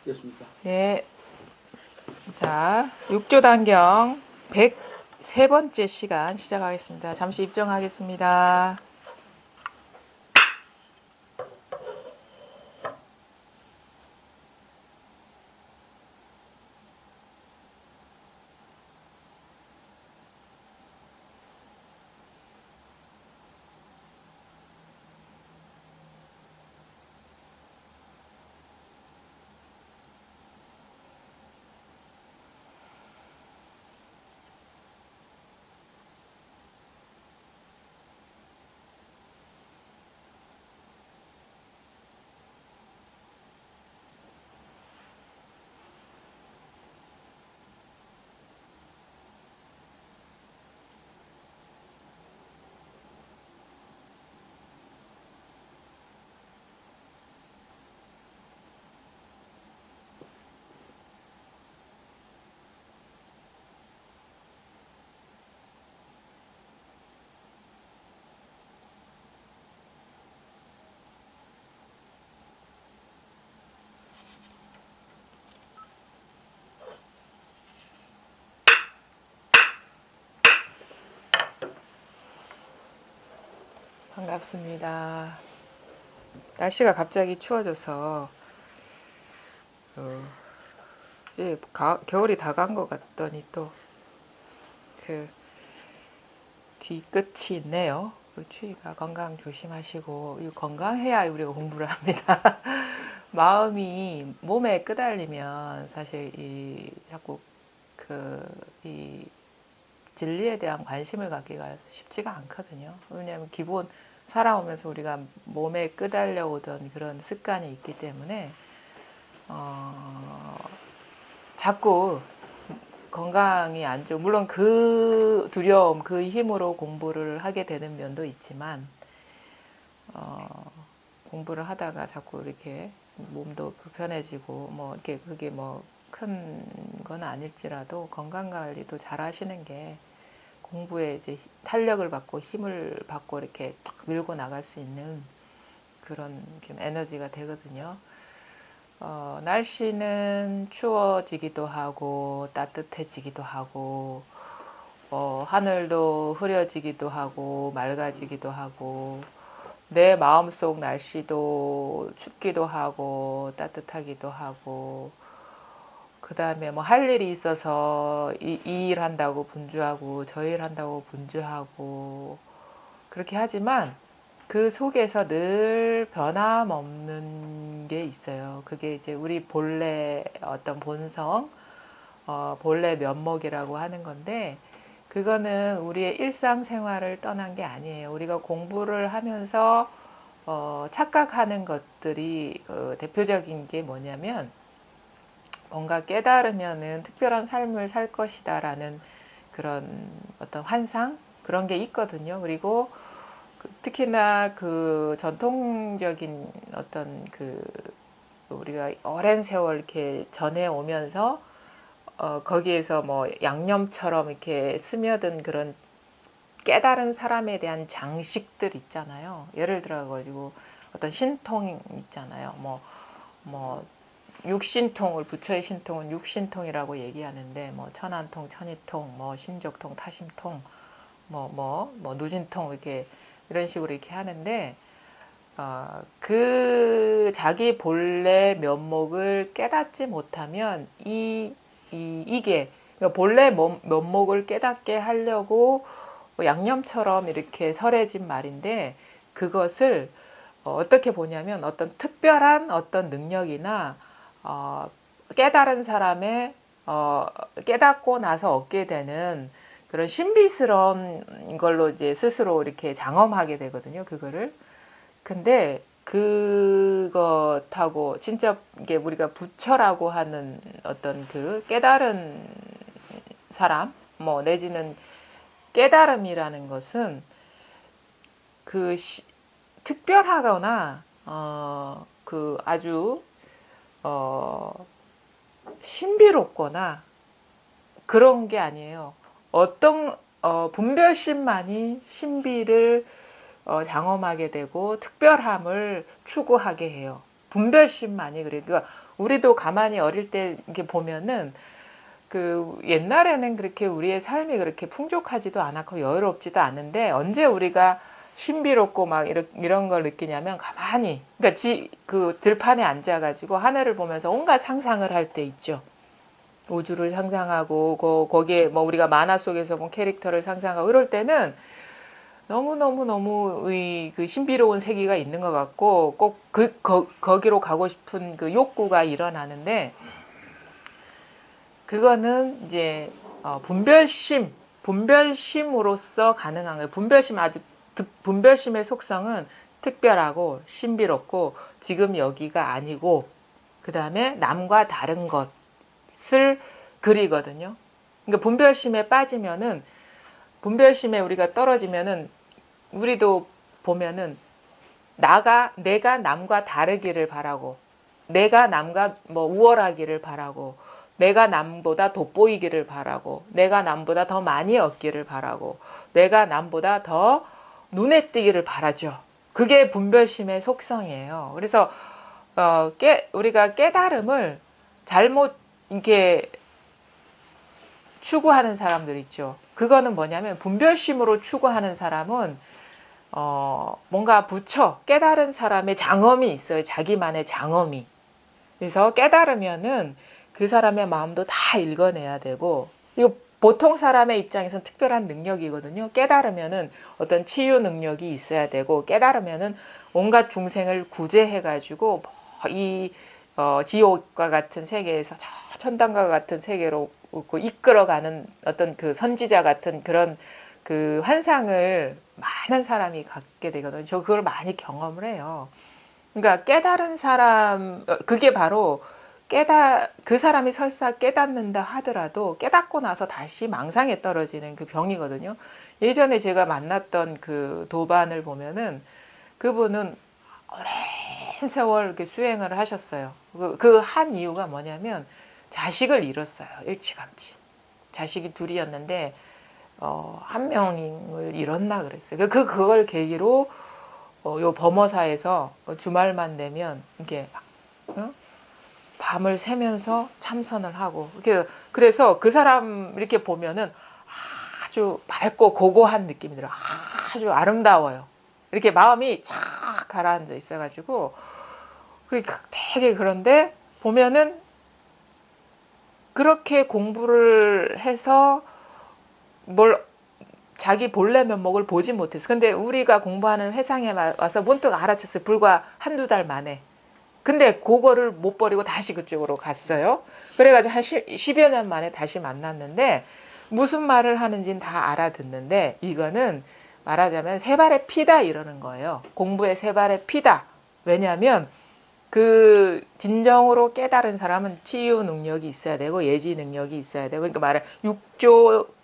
됐습니까? 네. 자, 6조 단경 103번째 시간 시작하겠습니다. 잠시 입정하겠습니다. 반갑습니다. 날씨가 갑자기 추워져서 이제 겨울이 다 간 것 같더니 또 그 뒤끝이 있네요. 그 추위가 건강 조심하시고, 이 건강해야 우리가 공부를 합니다. 마음이 몸에 끄달리면 사실 이 자꾸 이 진리에 대한 관심을 갖기가 쉽지가 않거든요. 왜냐하면 기본 살아오면서 우리가 몸에 끄달려 오던 그런 습관이 있기 때문에 자꾸 건강이 안 좋고, 물론 그 두려움, 그 힘으로 공부를 하게 되는 면도 있지만 공부를 하다가 자꾸 이렇게 몸도 불편해지고 뭐 이렇게 그게 뭐 큰 건 아닐지라도 건강 관리도 잘 하시는 게 공부에 이제 탄력을 받고 힘을 받고 이렇게 탁 밀고 나갈 수 있는 그런 좀 에너지가 되거든요. 날씨는 추워지기도 하고 따뜻해지기도 하고 하늘도 흐려지기도 하고 맑아지기도 하고 내 마음속 날씨도 춥기도 하고 따뜻하기도 하고, 그 다음에 뭐 할 일이 있어서 이 일 한다고 분주하고 저 일 한다고 분주하고 그렇게 하지만 그 속에서 늘 변함없는 게 있어요. 그게 이제 우리 본래 어떤 본성, 본래 면목이라고 하는 건데, 그거는 우리의 일상생활을 떠난 게 아니에요. 우리가 공부를 하면서 착각하는 것들이 대표적인 게 뭐냐면, 뭔가 깨달으면은 특별한 삶을 살 것이다라는 그런 어떤 환상, 그런 게 있거든요. 그리고 특히나 그 전통적인 어떤 그 우리가 오랜 세월 이렇게 전해 오면서 거기에서 뭐 양념처럼 이렇게 스며든 그런 깨달은 사람에 대한 장식들 있잖아요. 예를 들어 가지고 어떤 신통 있잖아요. 뭐 육신통을, 부처의 신통은 육신통이라고 얘기하는데, 뭐 천안통, 천이통, 뭐 신족통, 타심통, 뭐 누진통, 이렇게 이런 식으로 이렇게 하는데, 그 자기 본래 면목을 깨닫지 못하면 이게 그러니까 본래 면목을 깨닫게 하려고 양념처럼 이렇게 설해진 말인데, 그것을 어떻게 보냐면 어떤 특별한 어떤 능력이나 깨달은 사람의 깨닫고 나서 얻게 되는 그런 신비스러운 걸로 이제 스스로 이렇게 장엄하게 되거든요. 그거를. 근데 그것하고 진짜 이게 우리가 부처라고 하는 어떤 그 깨달은 사람, 뭐 내지는 깨달음이라는 것은 그 특별하거나 그 아주 어, 신비롭거나 그런 게 아니에요. 어떤 분별심만이 신비를 장엄하게 되고 특별함을 추구하게 해요. 분별심만이. 그러니까 우리도 가만히 어릴 때 이렇게 보면은 그 옛날에는 그렇게 우리의 삶이 그렇게 풍족하지도 않았고 여유롭지도 않은데 언제 우리가 신비롭고 막 이런 걸 느끼냐면 가만히 그러니까 그 들판에 앉아가지고 하늘을 보면서 온갖 상상을 할 때 있죠. 우주를 상상하고 거기에 뭐 우리가 만화 속에서 본 캐릭터를 상상하고 이럴 때는 너무 그 신비로운 세계가 있는 것 같고 꼭 거기로 가고 싶은 그 욕구가 일어나는데 그거는 이제 분별심으로써 가능한 거예요. 분별심의 속성은 특별하고 신비롭고 지금 여기가 아니고 그 다음에 남과 다른 것을 그리거든요. 그러니까 분별심에 빠지면은 분별심에 우리가 떨어지면은 우리도 보면은 내가 남과 다르기를 바라고 내가 남과 뭐 우월하기를 바라고 내가 남보다 돋보이기를 바라고 내가 남보다 더 많이 얻기를 바라고 내가 남보다 더 눈에 띄기를 바라죠. 그게 분별심의 속성이에요. 그래서 우리가 깨달음을 잘못 이렇게 추구하는 사람들 있죠. 그거는 뭐냐면 분별심으로 추구하는 사람은 뭔가 깨달은 사람의 장엄이 있어요. 자기만의 장엄이. 그래서 깨달으면은 그 사람의 마음도 다 읽어내야 되고 이거 보통 사람의 입장에서는 특별한 능력이거든요. 깨달으면은 어떤 치유 능력이 있어야 되고 깨달으면은 온갖 중생을 구제해가지고 이 지옥과 같은 세계에서 저 천당과 같은 세계로 이끌어가는 어떤 그 선지자 같은 그런 그 환상을 많은 사람이 갖게 되거든요. 저 그걸 많이 경험을 해요. 그러니까 깨달은 사람 그게 바로 그 사람이 설사 깨닫는다 하더라도 깨닫고 나서 다시 망상에 떨어지는 그 병이거든요. 예전에 제가 만났던 그 도반을 보면은 그분은 오랜 세월 이렇게 수행을 하셨어요. 그 한 이유가 뭐냐면 자식을 잃었어요. 일찌감치. 자식이 둘이었는데 한 명을 잃었나 그랬어요. 그걸 계기로 요 범어사에서 주말만 되면 이게 밤을 새면서 참선을 하고 그래서 그 사람 이렇게 보면은 아주 맑고 고고한 느낌이 들어요. 아주 아름다워요. 이렇게 마음이 착 가라앉아 있어가지고 되게 그런데 보면은 그렇게 공부를 해서 자기 본래 면목을 보지 못했어. 근데 우리가 공부하는 회상에 와서 문득 알아챘어요. 불과 한두 달 만에. 근데 그거를 못 버리고 다시 그쪽으로 갔어요. 그래가지고 한 10여 년 만에 다시 만났는데 무슨 말을 하는지는 다 알아듣는데 이거는 말하자면 세 발의 피다 이러는 거예요. 공부의 세 발의 피다. 왜냐하면 그 진정으로 깨달은 사람은 치유 능력이 있어야 되고 예지 능력이 있어야 되고 그러니까 말해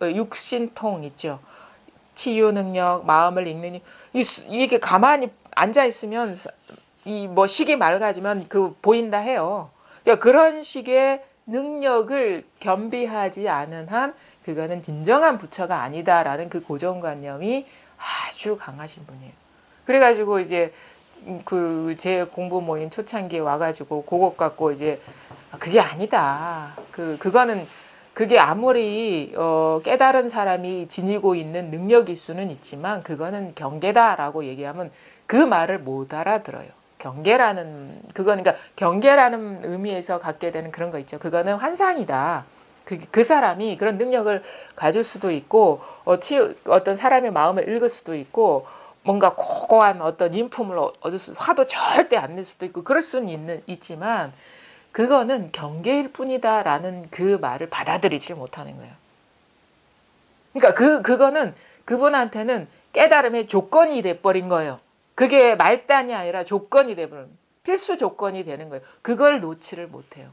육신통 있죠. 치유 능력, 마음을 읽는 이게 가만히 앉아 있으면 이 뭐 식이 맑아지면 보인다 해요. 그러니까 그런 식의 능력을 겸비하지 않은 한 그거는 진정한 부처가 아니다라는 그 고정관념이 아주 강하신 분이에요. 그래가지고 이제 제 공부 모임 초창기에 와가지고 그것 갖고 이제 그게 아니다. 그게 아무리 깨달은 사람이 지니고 있는 능력일 수는 있지만 그거는 경계다라고 얘기하면 그 말을 못 알아들어요. 그러니까 경계라는 의미에서 갖게 되는 그런 거 있죠. 그거는 환상이다. 그 사람이 그런 능력을 가질 수도 있고 어떤 사람의 마음을 읽을 수도 있고 뭔가 고고한 어떤 인품을 얻을 화도 절대 안 낼 수도 있고 그럴 수는 있지만 그거는 경계일 뿐이다라는 그 말을 받아들이지 못하는 거예요. 그러니까 그거는 그분한테는 깨달음의 조건이 돼버린 거예요. 그게 말단이 아니라 조건이 돼버린 필수 조건이 되는 거예요. 그걸 놓지를 못해요.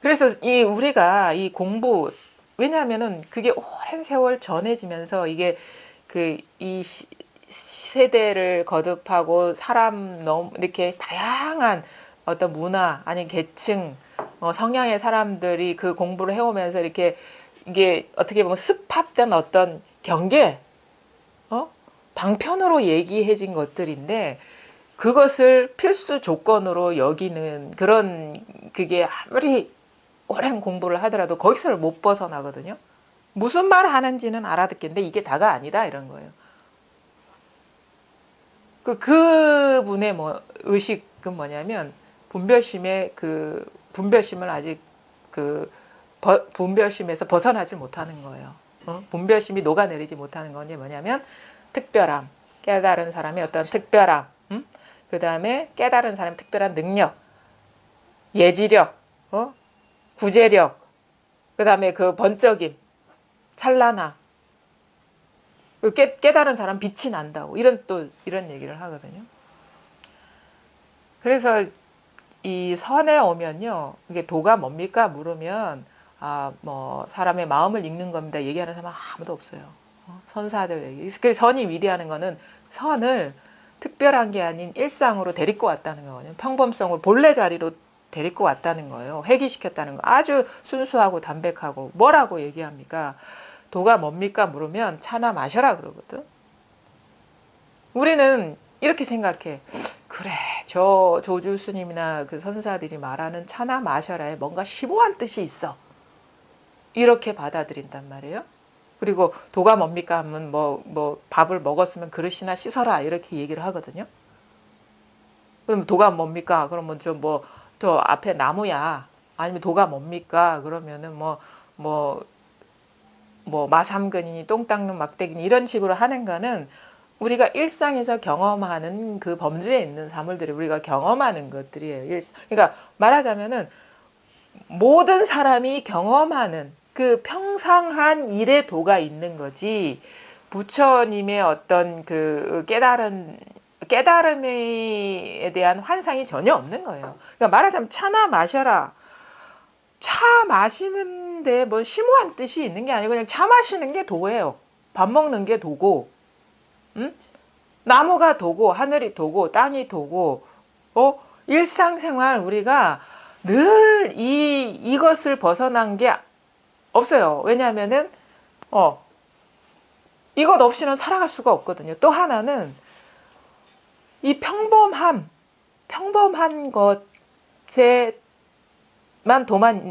그래서 우리가 이 공부 왜냐하면은 그게 오랜 세월 전해지면서 이게 이 세대를 거듭하고 이렇게 다양한 어떤 문화 아니 계층 성향의 사람들이 그 공부를 해오면서 이게 어떻게 보면 습합된 어떤 경계 방편으로 얘기해진 것들인데 그것을 필수 조건으로 여기는 그런 그게 아무리 오랜 공부를 하더라도 거기서 못 벗어나거든요. 무슨 말 하는지는 알아듣겠는데 이게 다가 아니다 이런 거예요. 그분의 뭐 의식은 뭐냐면 분별심의 그 분별심을 아직 그 분별심에서 벗어나질 못하는 거예요. 분별심이 녹아내리지 못하는 건 뭐냐면 특별함, 깨달은 사람의 어떤 특별함, 그 다음에 깨달은 사람의 특별한 능력, 예지력, 구제력, 그 다음에 그 번쩍임, 찬란함, 깨달은 사람 빛이 난다고 이런 얘기를 하거든요. 그래서 이 선에 오면요, 이게 도가 뭡니까 물으면 뭐 사람의 마음을 읽는 겁니다. 얘기하는 사람 아무도 없어요. 선사들 얘기. 그 선이 위대하는 거는 선을 특별한 게 아닌 일상으로 데리고 왔다는 거거든요. 평범성을 본래 자리로 데리고 왔다는 거예요. 회귀시켰다는 거. 아주 순수하고 담백하고 뭐라고 얘기합니까? 도가 뭡니까 물으면 차나 마셔라 그러거든. 우리는 이렇게 생각해. 그래, 저 조주 스님이나 그 선사들이 말하는 차나 마셔라에 뭔가 심오한 뜻이 있어. 이렇게 받아들인단 말이에요. 그리고 도가 뭡니까 하면 뭐 밥을 먹었으면 그릇이나 씻어라 이렇게 얘기를 하거든요. 그럼 도가 뭡니까? 그러면 저 앞에 나무야. 아니면 도가 뭡니까? 그러면은 마삼근이니 똥 닦는 막대기니 이런 식으로 하는 거는 우리가 일상에서 경험하는 그 범주에 있는 사물들이 우리가 경험하는 것들이에요. 그러니까 말하자면은 모든 사람이 경험하는 그 평상한 일의 도가 있는 거지 부처님의 어떤 그 깨달음에 대한 환상이 전혀 없는 거예요. 그러니까 말하자면 차나 마셔라. 차 마시는데 뭐 심오한 뜻이 있는 게 아니고 그냥 차 마시는 게 도예요. 밥 먹는 게 도고, 응? 나무가 도고, 하늘이 도고, 땅이 도고, 일상생활 우리가 늘 이것을 벗어난 게 없어요. 왜냐하면은 이것 없이는 살아갈 수가 없거든요. 또 하나는 이 평범한 것에만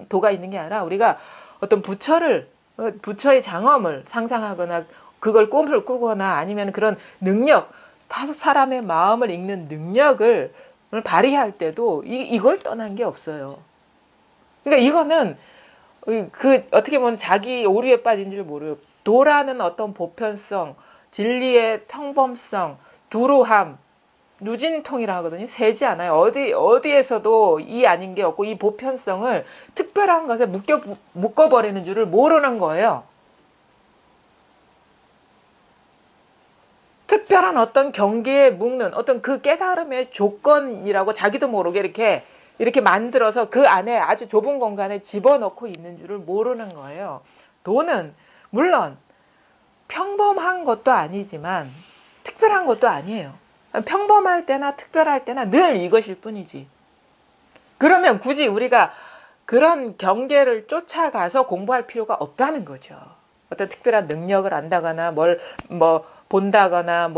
도가 있는 게 아니라 우리가 어떤 부처의 장엄을 상상하거나 그걸 꿈을 꾸거나 아니면 그런 능력, 다섯 사람의 마음을 읽는 능력을 발휘할 때도 이걸 떠난 게 없어요. 그러니까 이거는 어떻게 보면 자기 오류에 빠진 줄 모르요. 도라는 어떤 보편성, 진리의 평범성, 두루함, 누진통이라 하거든요. 세지 않아요. 어디에서도 이 아닌 게 없고 이 보편성을 특별한 것에 묶어버리는 줄을 모르는 거예요. 특별한 어떤 경계에 묶는 어떤 그 깨달음의 조건이라고 자기도 모르게 이렇게 만들어서 그 안에 아주 좁은 공간에 집어넣고 있는 줄을 모르는 거예요. 도는 물론 평범한 것도 아니지만 특별한 것도 아니에요. 평범할 때나 특별할 때나 늘 이것일 뿐이지. 그러면 굳이 우리가 그런 경계를 쫓아가서 공부할 필요가 없다는 거죠. 어떤 특별한 능력을 안다거나 뭘 본다거나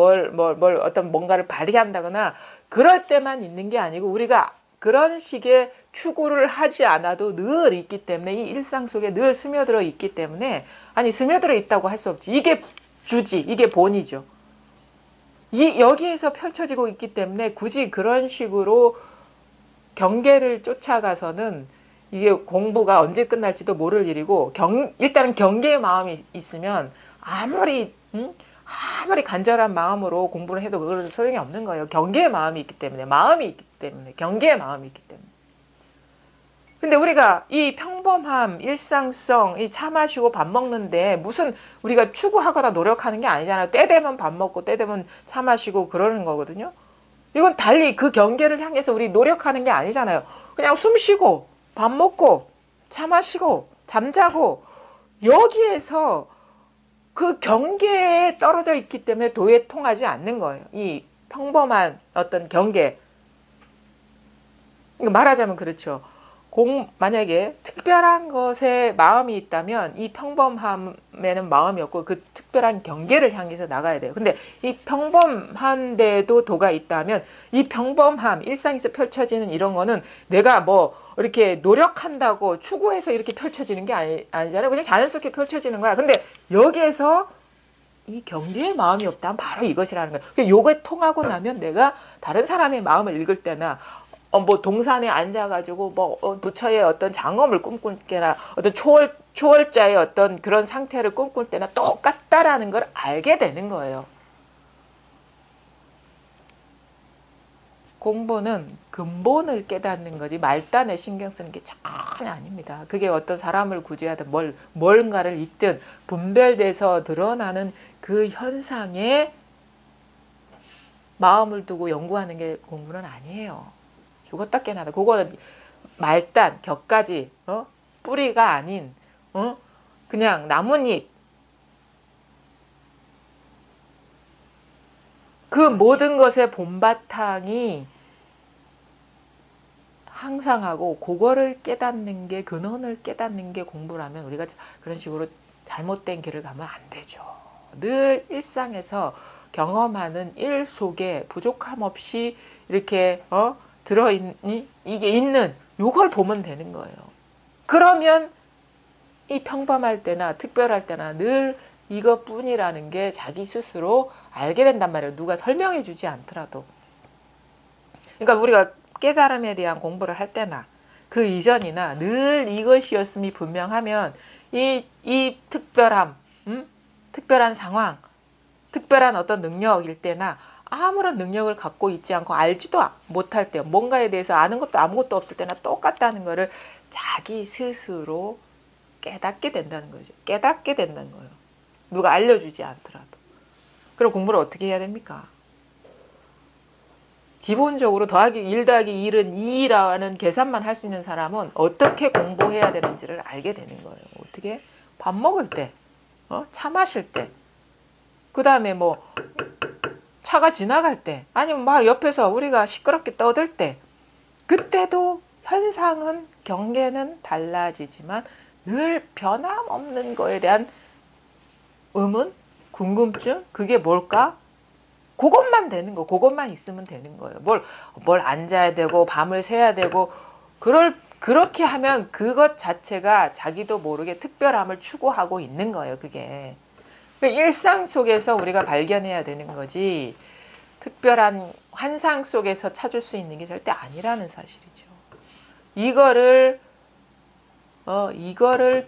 어떤 뭔가를 발휘한다거나 그럴 때만 있는 게 아니고 우리가 그런 식의 추구를 하지 않아도 늘 있기 때문에 이 일상 속에 늘 스며들어 있기 때문에 스며들어 있다고 할 수 없지. 이게 주지, 이게 본이죠. 여기에서 펼쳐지고 있기 때문에 굳이 그런 식으로 경계를 쫓아가서는 이게 공부가 언제 끝날지도 모를 일이고 일단은 경계의 마음이 있으면 아무리 간절한 마음으로 공부를 해도 그건 소용이 없는 거예요. 경계의 마음이 있기 때문에 경계의 마음이 있기 때문에. 근데 우리가 이 평범함, 일상성, 이 차 마시고 밥 먹는데 무슨 우리가 추구하거나 노력하는 게 아니잖아요. 때 되면 밥 먹고 때 되면 차 마시고 그러는 거거든요. 이건 달리 그 경계를 향해서 우리 노력하는 게 아니잖아요. 그냥 숨 쉬고 밥 먹고 차 마시고 잠자고 여기에서 그 경계에 떨어져 있기 때문에 도에 통하지 않는 거예요. 이 평범한 어떤 경계. 말하자면 그렇죠. 만약에 특별한 것에 마음이 있다면 이 평범함에는 마음이 없고 그 특별한 경계를 향해서 나가야 돼요. 근데 이 평범한데도 도가 있다면 이 평범함, 일상에서 펼쳐지는 이런 거는 내가 뭐 이렇게 노력한다고 추구해서 이렇게 펼쳐지는 게 아니잖아요. 그냥 자연스럽게 펼쳐지는 거야. 근데 여기에서 이 경계에 마음이 없다면 바로 이것이라는 거예요. 요게 통하고 나면 내가 다른 사람의 마음을 읽을 때나 뭐 동산에 앉아가지고 뭐 부처의 어떤 장엄을 꿈꿀 때나 어떤 초월자의 어떤 그런 상태를 꿈꿀 때나 똑같다라는 걸 알게 되는 거예요. 공부는 근본을 깨닫는 거지 말단에 신경 쓰는 게 전혀 아닙니다. 그게 어떤 사람을 구제하든 뭔가를 읽든 분별돼서 드러나는 그 현상에 마음을 두고 연구하는 게 공부는 아니에요. 죽었다 깨나다. 그거는 말단, 격가지, 뿌리가 아닌, 그냥 나뭇잎. 그 모든 것의 본바탕이 항상하고 그거를 깨닫는 게 근원을 깨닫는 게 공부라면 우리가 그런 식으로 잘못된 길을 가면 안 되죠. 늘 일상에서 경험하는 일 속에 부족함 없이 이렇게 들어있니 이게 있는 요걸 보면 되는 거예요. 그러면 이 평범할 때나 특별할 때나 늘 이것뿐이라는 게 자기 스스로 알게 된단 말이에요. 누가 설명해 주지 않더라도. 그러니까 우리가 깨달음에 대한 공부를 할 때나 그 이전이나 늘 이것이었음이 분명하면 이 특별함, 특별한 상황, 특별한 어떤 능력일 때나 아무런 능력을 갖고 있지 않고 알지도 못할 때 뭔가에 대해서 아는 것도 아무것도 없을 때나 똑같다는 거를 자기 스스로 깨닫게 된다는 거죠. 깨닫게 된다는 거예요. 누가 알려주지 않더라도. 그럼 공부를 어떻게 해야 됩니까? 기본적으로 더하기 1 더하기 1은 2라는 계산만 할 수 있는 사람은 어떻게 공부해야 되는지를 알게 되는 거예요. 어떻게? 밥 먹을 때, 차 마실 때, 그 다음에 뭐 차가 지나갈 때, 아니면 막 옆에서 우리가 시끄럽게 떠들 때, 그때도 현상은 경계는 달라지지만 늘 변함없는 거에 대한 의문, 궁금증, 그게 뭘까? 그것만 되는 거, 그것만 있으면 되는 거예요. 뭘 앉아야 되고, 밤을 새야 되고, 그렇게 하면 그것 자체가 자기도 모르게 특별함을 추구하고 있는 거예요, 그게. 일상 속에서 우리가 발견해야 되는 거지, 특별한 환상 속에서 찾을 수 있는 게 절대 아니라는 사실이죠. 이거를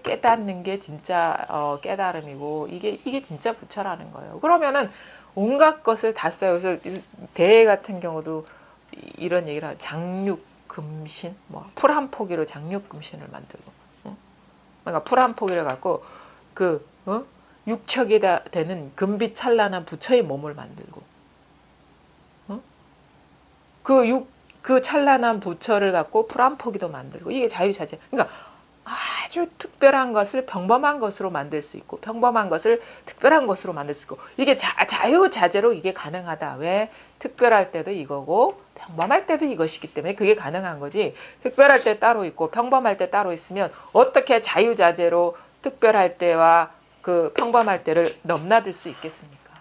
깨닫는 게 진짜 깨달음이고 이게 진짜 부처라는 거예요. 그러면은 온갖 것을 다 써요. 그래서 대회 같은 경우도 이런 얘기를 하죠. 장육금신, 뭐 풀 한 포기로 장육금신을 만들고, 그러니까 풀 한 포기를 갖고 그 육척이 되는 금빛 찬란한 부처의 몸을 만들고, 그 찬란한 부처를 갖고 풀 한 포기도 만들고, 이게 자유자재. 그러니까 아주 특별한 것을 평범한 것으로 만들 수 있고 평범한 것을 특별한 것으로 만들 수 있고 이게 자유자재로 이게 가능하다. 왜? 특별할 때도 이거고 평범할 때도 이것이기 때문에 그게 가능한 거지. 특별할 때 따로 있고 평범할 때 따로 있으면 어떻게 자유자재로 특별할 때와 그 평범할 때를 넘나들 수 있겠습니까?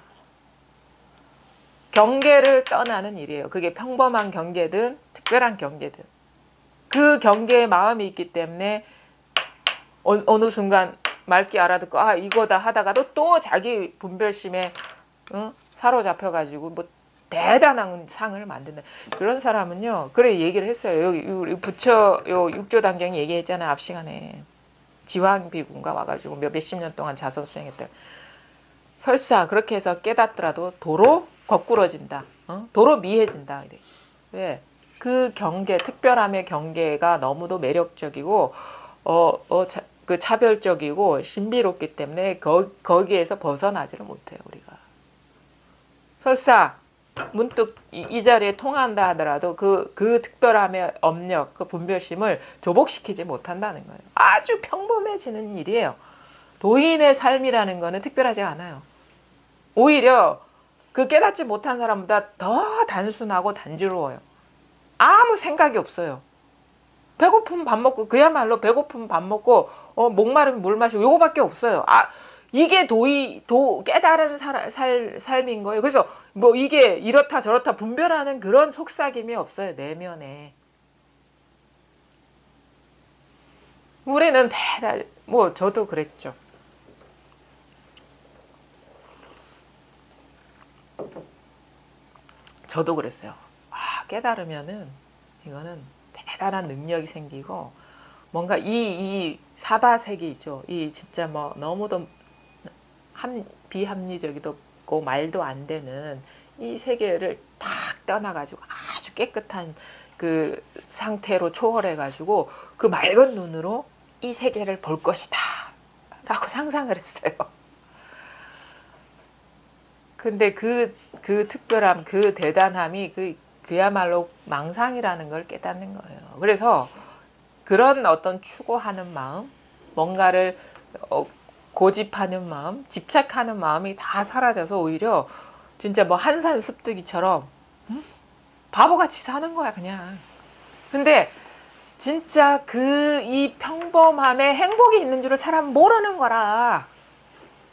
경계를 떠나는 일이에요. 그게 평범한 경계든 특별한 경계든 그 경계에 마음이 있기 때문에 어느 순간 맑게 알아듣고 이거다 하다가도 또 자기 분별심에 사로잡혀가지고 뭐 대단한 상을 만드는 그런 사람은요. 그래 얘기를 했어요. 여기 우리 부처 요 육조단경이 얘기했잖아요. 앞 시간에 지황비군가 와가지고 몇십 년 동안 자선 수행했다. 설사 그렇게 해서 깨닫더라도 도로 거꾸러진다. 도로 미해진다. 그래. 왜? 그 경계, 특별함의 경계가 너무도 매력적이고 그 차별적이고 신비롭기 때문에 거기에서 벗어나지를 못해요. 우리가. 설사 문득 이 자리에 통한다 하더라도 그 특별함의 업력, 그 분별심을 조복시키지 못한다는 거예요. 아주 평범해지는 일이에요. 도인의 삶이라는 거는 특별하지 않아요. 오히려 그 깨닫지 못한 사람보다 더 단순하고 단조로워요. 아무 생각이 없어요. 배고프면 밥 먹고, 그야말로 배고프면 밥 먹고, 목마르면 물 마시고, 요거밖에 없어요. 이게 깨달은 삶인 거예요. 그래서 뭐 이게 이렇다 저렇다 분별하는 그런 속삭임이 없어요, 내면에. 우리는 뭐 저도 그랬죠. 저도 그랬어요. 깨달으면은 이거는 대단한 능력이 생기고, 뭔가 이 사바세계 있죠. 이 진짜 뭐 너무도 비합리적이고 말도 안 되는 이 세계를 탁 떠나가지고 아주 깨끗한 그 상태로 초월해가지고 그 맑은 눈으로 이 세계를 볼 것이다 라고 상상을 했어요. 근데 그 특별함, 그 대단함이 그야말로 망상이라는 걸 깨닫는 거예요. 그래서 그런 어떤 추구하는 마음, 뭔가를 고집하는 마음, 집착하는 마음이 다 사라져서 오히려 진짜 뭐 한산 습득이처럼 바보같이 사는 거야, 그냥. 근데 진짜 이 평범함에 행복이 있는 줄을 사람 모르는 거라.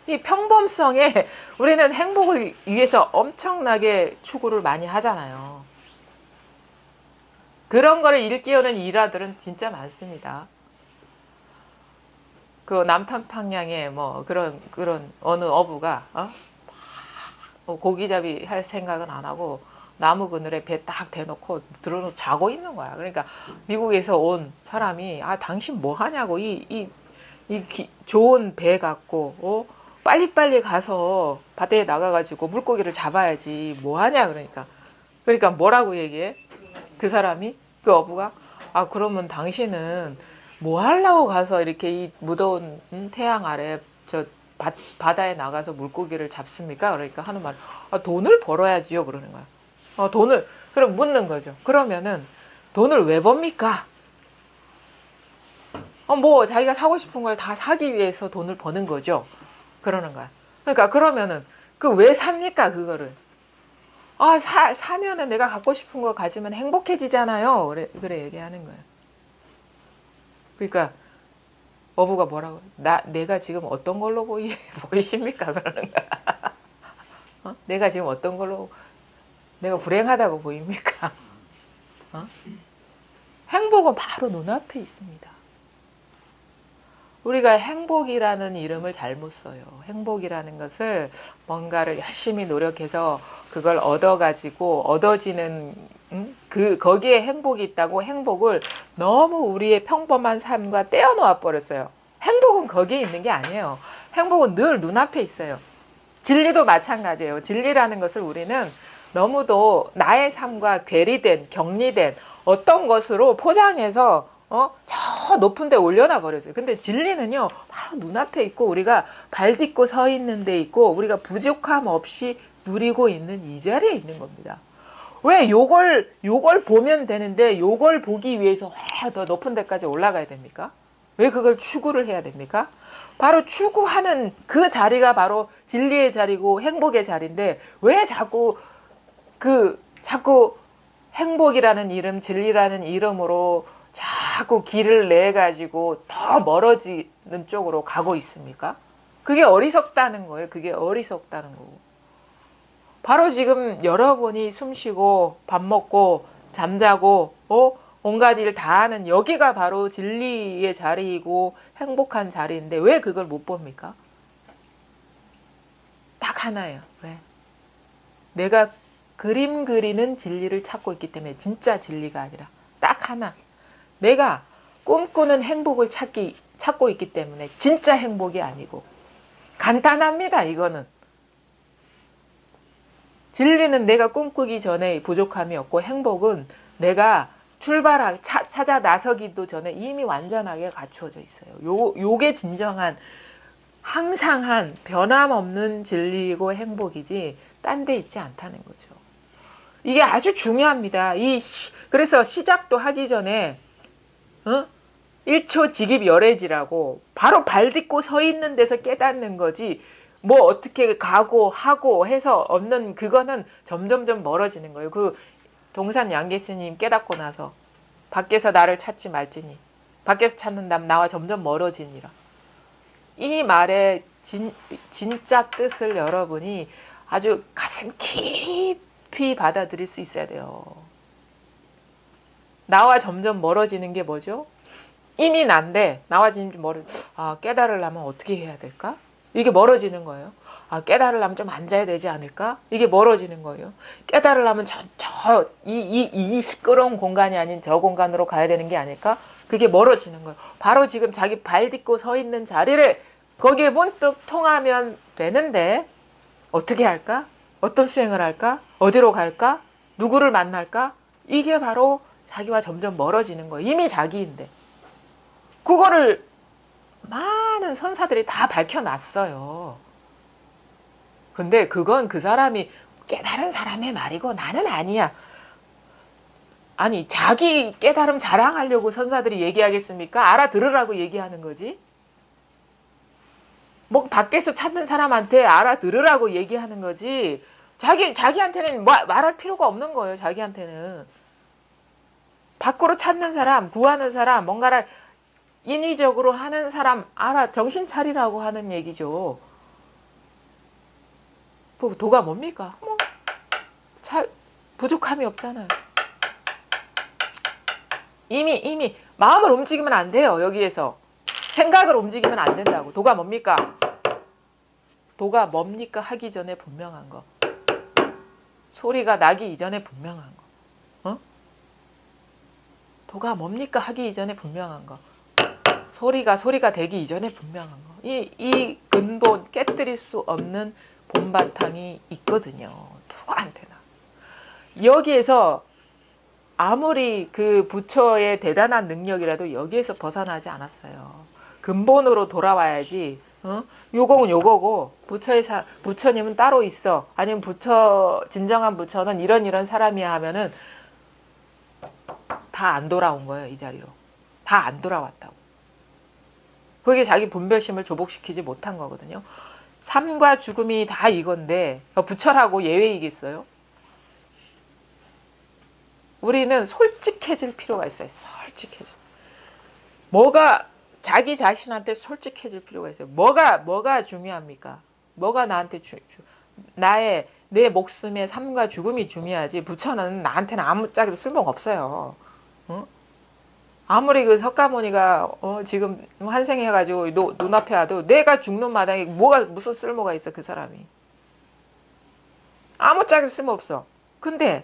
이 평범성에 우리는 행복을 위해서 엄청나게 추구를 많이 하잖아요. 그런 거를 일깨우는 일화들은 진짜 많습니다. 그 남태평양에 뭐 그런 어느 어부가 고기잡이 할 생각은 안 하고 나무 그늘에 배 딱 대놓고 들어서 자고 있는 거야. 그러니까 미국에서 온 사람이 당신 뭐 하냐고, 좋은 배 갖고 빨리빨리 가서 바다에 나가가지고 물고기를 잡아야지 뭐 하냐. 그러니까 뭐라고 얘기해? 그 사람이, 그 어부가, 그러면 당신은 뭐 하려고 가서 이렇게 이 무더운 태양 아래 저 바다에 나가서 물고기를 잡습니까? 그러니까 하는 말, 돈을 벌어야지요. 그러는 거야. 그럼 묻는 거죠. 그러면은 돈을 왜 법니까? 뭐 자기가 사고 싶은 걸 다 사기 위해서 돈을 버는 거죠. 그러는 거야. 그러니까 그러면은 왜 삽니까, 그거를? 사면은 내가 갖고 싶은 거 가지면 행복해지잖아요. 그래 얘기하는 거야. 그러니까 어부가 뭐라고? 내가 지금 어떤 걸로 보이십니까? 그러는 거야. 내가 지금 어떤 걸로, 내가 불행하다고 보입니까? 행복은 바로 눈앞에 있습니다. 우리가 행복이라는 이름을 잘못 써요. 행복이라는 것을 뭔가를 열심히 노력해서 그걸 얻어가지고 얻어지는 거기에 행복이 있다고 행복을 너무 우리의 평범한 삶과 떼어놓아 버렸어요. 행복은 거기에 있는 게 아니에요. 행복은 늘 눈앞에 있어요. 진리도 마찬가지예요. 진리라는 것을 우리는 너무도 나의 삶과 격리된 어떤 것으로 포장해서 저 높은 데 올려놔 버렸어요. 근데 진리는요, 바로 눈앞에 있고 우리가 발 딛고 서 있는 데 있고 우리가 부족함 없이 누리고 있는 이 자리에 있는 겁니다. 왜 요걸 보면 되는데 요걸 보기 위해서 왜 더 높은 데까지 올라가야 됩니까? 왜 그걸 추구를 해야 됩니까? 바로 추구하는 그 자리가 바로 진리의 자리고 행복의 자리인데 왜 자꾸 행복이라는 이름, 진리라는 이름으로 자꾸 길을 내 가지고 더 멀어지는 쪽으로 가고 있습니까? 그게 어리석다는 거예요. 그게 어리석다는 거고. 바로 지금 여러분이 숨쉬고 밥 먹고 잠자고 온갖 일 다 하는 여기가 바로 진리의 자리이고 행복한 자리인데 왜 그걸 못 봅니까? 딱 하나예요. 왜? 내가 그림 그리는 진리를 찾고 있기 때문에. 진짜 진리가 아니라 딱 하나. 내가 꿈꾸는 행복을 찾고 있기 때문에 진짜 행복이 아니고. 간단합니다, 이거는. 진리는 내가 꿈꾸기 전에 부족함이 없고 행복은 내가 찾아 나서기도 전에 이미 완전하게 갖추어져 있어요. 요게 진정한 항상한 변함없는 진리이고 행복이지 딴 데 있지 않다는 거죠. 이게 아주 중요합니다. 그래서 시작도 하기 전에 1초 직입 열애지라고 바로 발 딛고 서 있는 데서 깨닫는 거지 뭐 어떻게 가고 하고 해서 그거는 점점점 멀어지는 거예요. 그 동산 양계스님 깨닫고 나서 밖에서 나를 찾지 말지니 밖에서 찾는다면 나와 점점 멀어지니라. 이 말의 진짜 뜻을 여러분이 아주 가슴 깊이 받아들일 수 있어야 돼요. 나와 점점 멀어지는 게 뭐죠? 이미 난데 나와 점점 깨달으려면 어떻게 해야 될까? 이게 멀어지는 거예요. 깨달으려면 좀 앉아야 되지 않을까? 이게 멀어지는 거예요. 깨달으려면 이 시끄러운 공간이 아닌 저 공간으로 가야 되는 게 아닐까? 그게 멀어지는 거예요. 바로 지금 자기 발 딛고 서 있는 자리를 거기에 문득 통하면 되는데 어떻게 할까? 어떤 수행을 할까? 어디로 갈까? 누구를 만날까? 이게 바로 자기와 점점 멀어지는 거예요. 이미 자기인데. 그거를 많은 선사들이 다 밝혀놨어요. 근데 그건 그 사람이 깨달은 사람의 말이고 나는 아니야. 아니 자기 깨달음 자랑하려고 선사들이 얘기하겠습니까? 알아들으라고 얘기하는 거지. 뭐 밖에서 찾는 사람한테 알아들으라고 얘기하는 거지. 자기한테는 말할 필요가 없는 거예요. 자기한테는. 밖으로 찾는 사람, 구하는 사람, 뭔가를 인위적으로 하는 사람 정신 차리라고 하는 얘기죠. 도가 뭡니까? 부족함이 없잖아요. 이미 마음을 움직이면 안 돼요. 여기에서 생각을 움직이면 안 된다고. 도가 뭡니까? 도가 뭡니까 하기 전에 분명한 거. 소리가 나기 이전에 분명한 거. 도가 뭡니까 하기 이전에 분명한 거. 소리가 되기 이전에 분명한 거. 이 근본 깨뜨릴 수 없는 본바탕이 있거든요. 누구한테나. 여기에서 아무리 그 부처의 대단한 능력이라도 여기에서 벗어나지 않았어요. 근본으로 돌아와야지. 요거는 요거고 부처님은 따로 있어. 아니면 진정한 부처는 이런 사람이야 하면은 다 안 돌아온 거예요. 이 자리로. 다 안 돌아왔다고. 그게 자기 분별심을 조복시키지 못한 거거든요. 삶과 죽음이 다 이건데 부처라고 예외이겠어요? 우리는 솔직해질 필요가 있어요. 솔직해질. 자기 자신한테 솔직해질 필요가 있어요. 뭐가 중요합니까? 뭐가 나한테 내 목숨의 삶과 죽음이 중요하지. 부처는 나한테는 아무짝에도 쓸모가 없어요. 아무리 그 석가모니가 지금 환생해가지고 눈앞에 와도 내가 죽는 마당에 무슨 쓸모가 있어 그 사람이. 아무짝에도 쓸모없어. 근데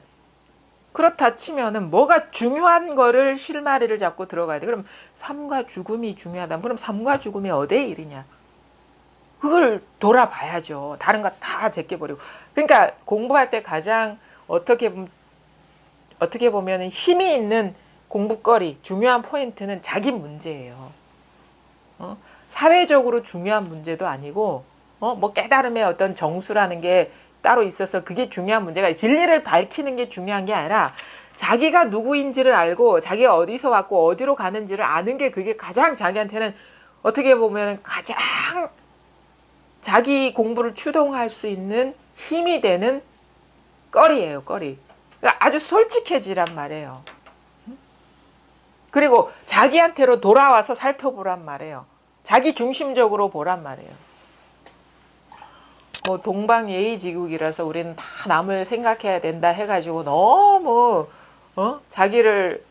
그렇다 치면은 뭐가 중요한 거를 실마리를 잡고 들어가야 돼. 그럼 삶과 죽음이 중요하다면 그럼 삶과 죽음이 어디에 일이냐. 그걸 돌아봐야죠. 다른 거 다 제껴버리고. 그러니까 공부할 때 가장 어떻게 보면 힘이 있는 공부거리, 중요한 포인트는 자기 문제예요. 사회적으로 중요한 문제도 아니고, 뭐 깨달음의 어떤 정수라는 게 따로 있어서 그게 중요한 문제가 진리를 밝히는 게 중요한 게 아니라 자기가 누구인지를 알고 자기가 어디서 왔고 어디로 가는지를 아는 게 그게 가장 자기한테는 어떻게 보면 가장 자기 공부를 추동할 수 있는 힘이 되는 거리예요. 거리. 그러니까 아주 솔직해지란 말이에요. 그리고 자기한테로 돌아와서 살펴보란 말이에요. 자기 중심적으로 보란 말이에요. 뭐 동방예의지국이라서 우리는 다 남을 생각해야 된다 해가지고 너무 자기를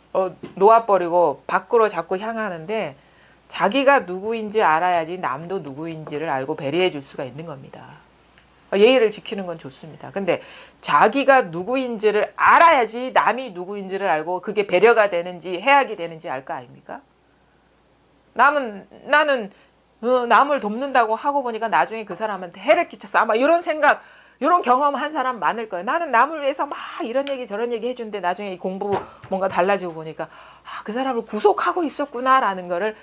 놓아버리고 밖으로 자꾸 향하는데 자기가 누구인지 알아야지 남도 누구인지를 알고 배려해 줄 수가 있는 겁니다. 예의를 지키는 건 좋습니다. 근데 자기가 누구인지를 알아야지 남이 누구인지를 알고 그게 배려가 되는지 해악이 되는지 알 거 아닙니까? 나는 남을 돕는다고 하고 보니까 나중에 그 사람한테 해를 끼쳤어. 아마 이런 생각, 이런 경험 한 사람 많을 거예요. 나는 남을 위해서 막 이런 얘기 저런 얘기 해준데 나중에 이 공부 뭔가 달라지고 보니까 그 사람을 구속하고 있었구나라는 거를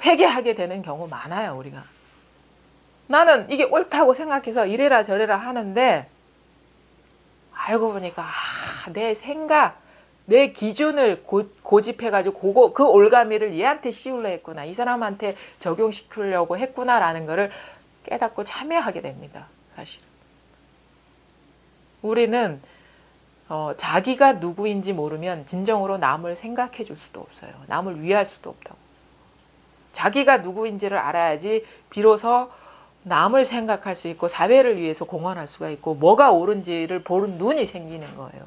회개하게 되는 경우 많아요. 우리가. 나는 이게 옳다고 생각해서 이래라 저래라 하는데 알고 보니까 내 생각, 내 기준을 고집해가지고 그 올가미를 얘한테 씌우려 했구나. 이 사람한테 적용시키려고 했구나라는 거를 깨닫고 참여하게 됩니다. 사실은. 우리는 자기가 누구인지 모르면 진정으로 남을 생각해 줄 수도 없어요. 남을 위할 수도 없다고. 자기가 누구인지를 알아야지 비로소 남을 생각할 수 있고 사회를 위해서 공헌할 수가 있고 뭐가 옳은지를 보는 눈이 생기는 거예요.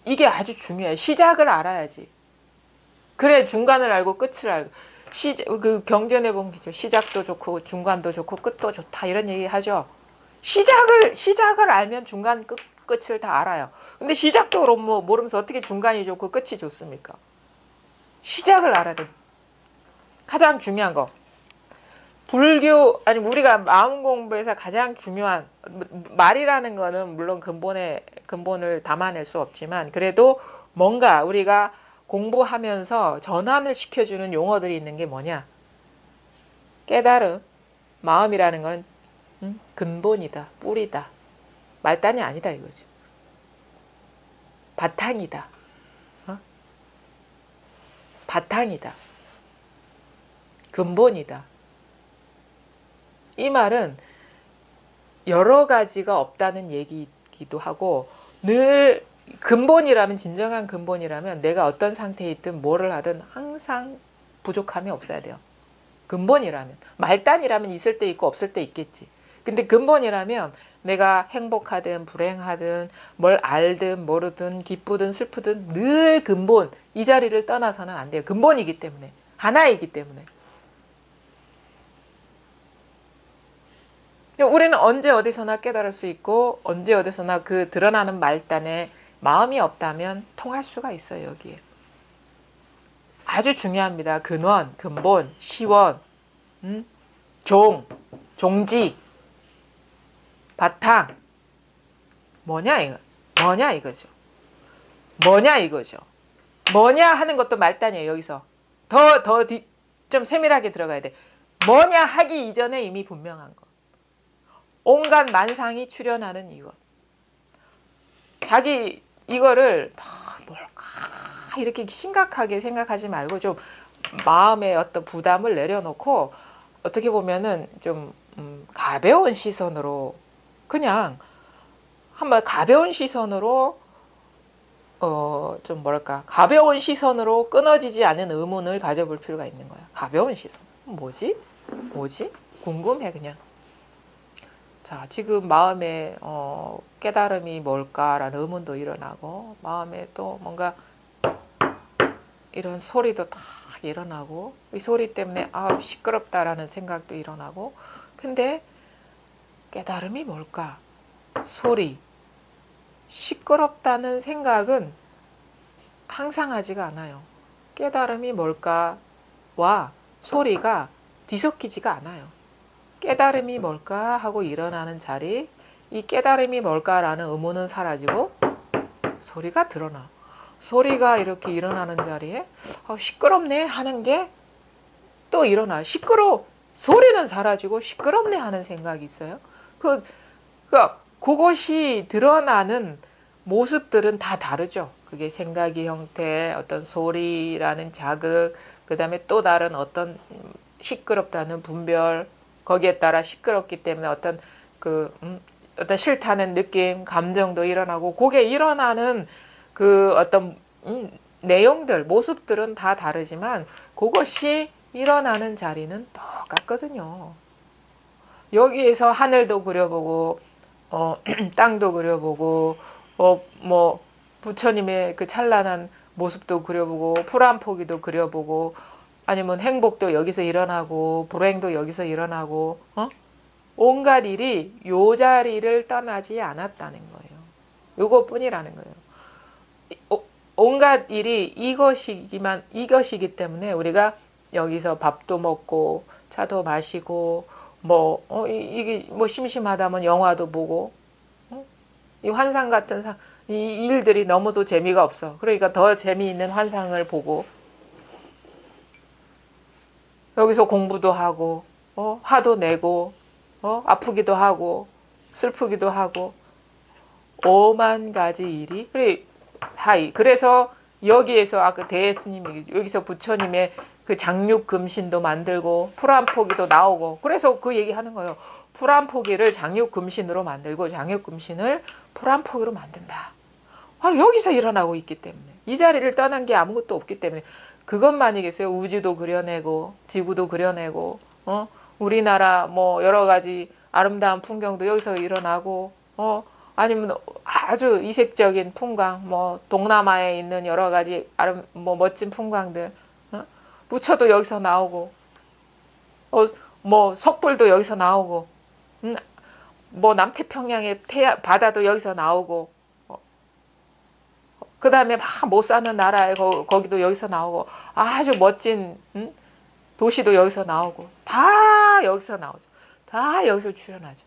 이게 아주 중요해요. 시작을 알아야지. 그래 중간을 알고 끝을 알고. 그 경전에 보면 시작도 좋고 중간도 좋고 끝도 좋다 이런 얘기 하죠. 시작을 알면 중간 끝을 다 알아요. 근데 시작도 모르면서 어떻게 중간이 좋고 끝이 좋습니까? 시작을 알아야 돼. 가장 중요한 거. 우리가 마음 공부에서 가장 중요한 말이라는 거는 물론 근본을 담아낼 수 없지만 그래도 뭔가 우리가 공부하면서 전환을 시켜주는 용어들이 있는 게 뭐냐? 깨달음, 마음이라는 거는 근본이다, 뿌리다, 말단이 아니다 이거죠. 바탕이다. 바탕이다. 근본이다. 이 말은 여러 가지가 없다는 얘기이기도 하고 늘 근본이라면 진정한 근본이라면 내가 어떤 상태에 있든 뭐를 하든 항상 부족함이 없어야 돼요. 근본이라면. 말단이라면 있을 때 있고 없을 때 있겠지. 근데 근본이라면 내가 행복하든 불행하든 뭘 알든 모르든 기쁘든 슬프든 늘 근본 이 자리를 떠나서는 안 돼요. 근본이기 때문에. 하나이기 때문에. 우리는 언제 어디서나 깨달을 수 있고 언제 어디서나 그 드러나는 말단에 마음이 없다면 통할 수가 있어요. 여기에. 아주 중요합니다. 근원, 근본, 시원, 종지, 바탕. 뭐냐 이거죠. 뭐냐 이거죠. 뭐냐 하는 것도 말단이에요. 여기서 좀 세밀하게 들어가야 돼. 뭐냐 하기 이전에 이미 분명한 거. 온갖 만상이 출현하는 이것. 자기 이거를 뭘까 이렇게 심각하게 생각하지 말고 좀 마음의 어떤 부담을 내려놓고 어떻게 보면은 좀 가벼운 시선으로 그냥 한번 가벼운 시선으로 좀 뭐랄까 가벼운 시선으로 끊어지지 않은 의문을 가져볼 필요가 있는 거야. 가벼운 시선. 뭐지? 궁금해 그냥. 자, 지금 마음에 깨달음이 뭘까라는 의문도 일어나고 마음에 또 뭔가 이런 소리도 다 일어나고 이 소리 때문에 시끄럽다라는 생각도 일어나고 근데 깨달음이 뭘까? 소리, 시끄럽다는 생각은 항상 하지가 않아요. 깨달음이 뭘까와 소리가 뒤섞이지가 않아요. 깨달음이 뭘까 하고 일어나는 자리 이 깨달음이 뭘까라는 의문은 사라지고 소리가 드러나. 소리가 이렇게 일어나는 자리에 시끄럽네 하는 게 또 일어나. 소리는 사라지고 시끄럽네 하는 생각이 있어요. 그것이 드러나는 모습들은 다 다르죠. 그게 생각의 형태, 어떤 소리라는 자극, 그 다음에 또 다른 어떤 시끄럽다는 분별, 거기에 따라 시끄럽기 때문에 어떤 어떤 싫다는 느낌, 감정도 일어나고, 그게 일어나는 그 어떤 내용들, 모습들은 다 다르지만 그것이 일어나는 자리는 똑같거든요. 여기에서 하늘도 그려보고, 땅도 그려보고, 뭐 부처님의 그 찬란한 모습도 그려보고, 풀 한 포기도 그려보고, 아니면 행복도 여기서 일어나고, 불행도 여기서 일어나고, 온갖 일이 요 자리를 떠나지 않았다는 거예요. 요것뿐이라는 거예요. 온갖 일이 이것이기 때문에 우리가 여기서 밥도 먹고 차도 마시고 이게 심심하다면 영화도 보고 이 환상 같은 이 일들이 너무도 재미가 없어. 그러니까 더 재미있는 환상을 보고 여기서 공부도 하고 화도 내고 아프기도 하고 슬프기도 하고 오만 가지 일이 그래서 여기에서 아까 대스님이 여기서 부처님의 그 장육금신도 만들고 풀 한 포기도 나오고 그래서 그 얘기하는 거예요. 풀한포기를 장육금신으로 만들고 장육금신을 풀한포기로 만든다. 바로 여기서 일어나고 있기 때문에 이 자리를 떠난 게 아무것도 없기 때문에 그것만이겠어요. 우주도 그려내고 지구도 그려내고 우리나라 뭐 여러 가지 아름다운 풍경도 여기서 일어나고 아니면 아주 이색적인 풍광 뭐 동남아에 있는 여러 가지 뭐 멋진 풍광들 부처도 여기서 나오고 뭐 석불도 여기서 나오고 뭐 남태평양의 바다도 여기서 나오고 그 다음에 막 못 사는 나라에 거기도 여기서 나오고 아주 멋진 도시도 여기서 나오고 다 여기서 나오죠. 다 여기서 출현하죠.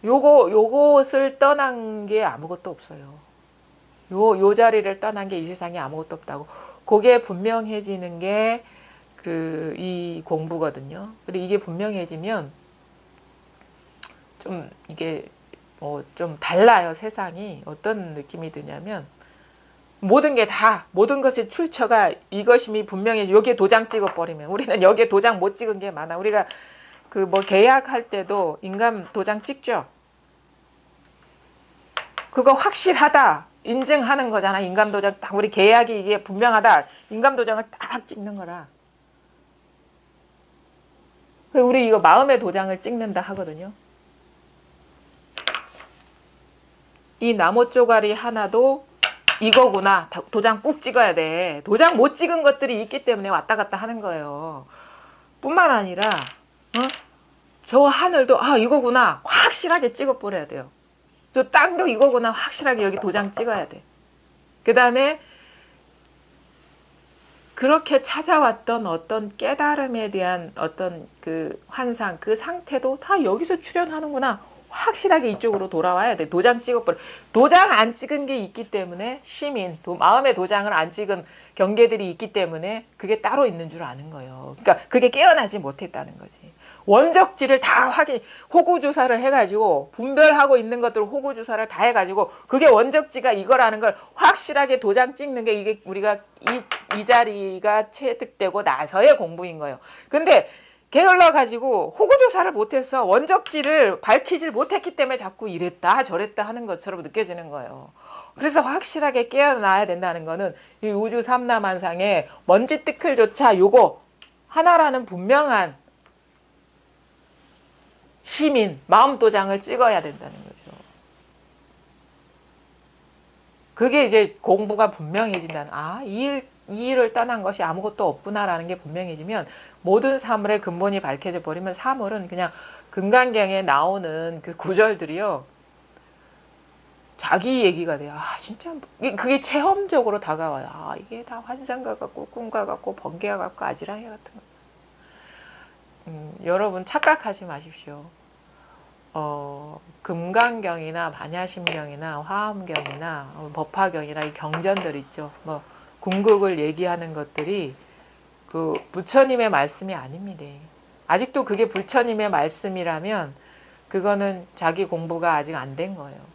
요것을 떠난 게 아무것도 없어요. 요 자리를 떠난 게 이 세상에 아무것도 없다고. 그게 분명해지는 게 이 공부거든요. 그리고 이게 분명해지면 좀 이게 좀 달라요. 세상이 어떤 느낌이 드냐면 모든 것의 출처가 이것임이 분명해. 여기에 도장 찍어버리면 우리는 여기에 도장 못 찍은 게 많아. 우리가 뭐 계약할 때도 인감 도장 찍죠. 그거 확실하다 인증하는 거잖아. 인감 도장 딱 우리 계약이 이게 분명하다. 인감 도장을 딱 찍는 거라. 우리 이거 마음의 도장을 찍는다 하거든요. 이 나무 쪼가리 하나도 이거구나. 도장 꼭 찍어야 돼. 도장 못 찍은 것들이 있기 때문에 왔다 갔다 하는 거예요. 뿐만 아니라 저 하늘도 이거구나. 확실하게 찍어버려야 돼요. 저 땅도 이거구나. 확실하게 여기 도장 찍어야 돼. 그 다음에 그렇게 찾아왔던 어떤 깨달음에 대한 어떤 그 환상, 그 상태도 다 여기서 출현하는구나. 확실하게 이쪽으로 돌아와야 돼. 도장 찍어버려. 도장 안 찍은 게 있기 때문에 마음의 도장을 안 찍은 경계들이 있기 때문에 그게 따로 있는 줄 아는 거예요. 그러니까 그게 깨어나지 못했다는 거지. 원적지를 다 호구조사를 해가지고 분별하고 있는 것들을 호구조사를 다 해가지고 그게 원적지가 이거라는 걸 확실하게 도장 찍는 게 이게 우리가 이 자리가 체득되고 나서의 공부인 거예요. 근데 게을러가지고 호구조사를 못해서 원적지를 밝히질 못했기 때문에 자꾸 이랬다 저랬다 하는 것처럼 느껴지는 거예요. 그래서 확실하게 깨어나야 된다는 거는 이 우주 삼라만상의 먼지 뜨클조차 요거 하나라는 분명한 시민, 마음도장을 찍어야 된다는 거죠. 그게 이제 공부가 분명해진다는, 이 일을 떠난 것이 아무것도 없구나라는 게 분명해지면 모든 사물의 근본이 밝혀져 버리면 사물은 그냥 금강경에 나오는 그 구절들이요. 자기 얘기가 돼요. 진짜 그게 체험적으로 다가와요. 이게 다 환상과 같고 꿈과 같고 번개와 같고 아지랑이 같은 거. 여러분 착각하지 마십시오. 금강경이나 반야심경이나 화엄경이나 법화경이나 이 경전들 있죠. 뭐 궁극을 얘기하는 것들이 그 부처님의 말씀이 아닙니다. 아직도 그게 부처님의 말씀이라면 그거는 자기 공부가 아직 안 된 거예요.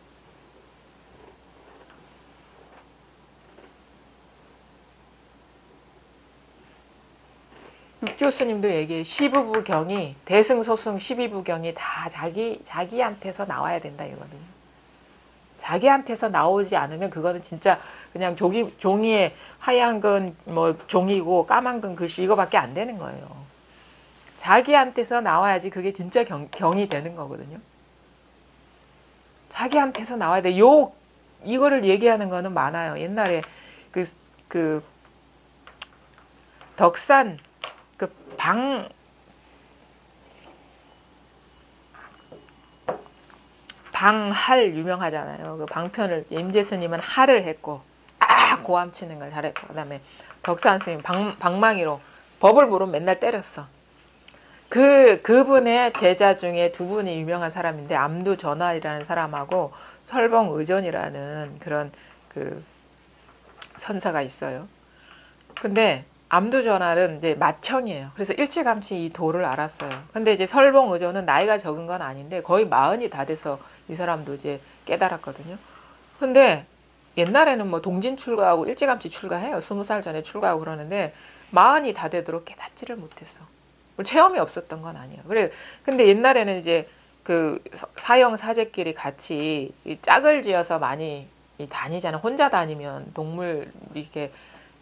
육조스님도 얘기해. 시부부경이 대승소승 12부경이 다 자기한테서 나와야 된다 이거든요. 자기한테서 나오지 않으면 그거는 진짜 그냥 종이에 하얀 건 뭐 종이고 까만 건 글씨 이거밖에 안 되는 거예요. 자기한테서 나와야지 그게 진짜 경이 되는 거거든요. 자기한테서 나와야 돼. 이거를 얘기하는 거는 많아요. 옛날에 그 덕산 방할 유명하잖아요. 그 방편을 임재스님은 할을 했고 고함 치는 걸 잘했고 그다음에 덕산 스님 방망이로 법을 물으면 맨날 때렸어. 그분의 제자 중에 두 분이 유명한 사람인데 암두전환이라는 사람하고 설봉의존이라는 그런 그 선사가 있어요. 근데 암두전환은 이제 맏형이에요. 그래서 일찌감치 이 도를 알았어요. 근데 이제 설봉의존은 나이가 적은 건 아닌데 거의 40이 다 돼서 이 사람도 이제 깨달았거든요. 근데 옛날에는 뭐 동진 출가하고 일찌감치 출가해요. 20살 전에 출가하고 그러는데 40이 다 되도록 깨닫지를 못했어. 뭐 체험이 없었던 건 아니에요. 그래, 근데 옛날에는 이제 그 사형 사제끼리 같이 이 짝을 지어서 많이 다니잖아. 혼자 다니면 동물 이렇게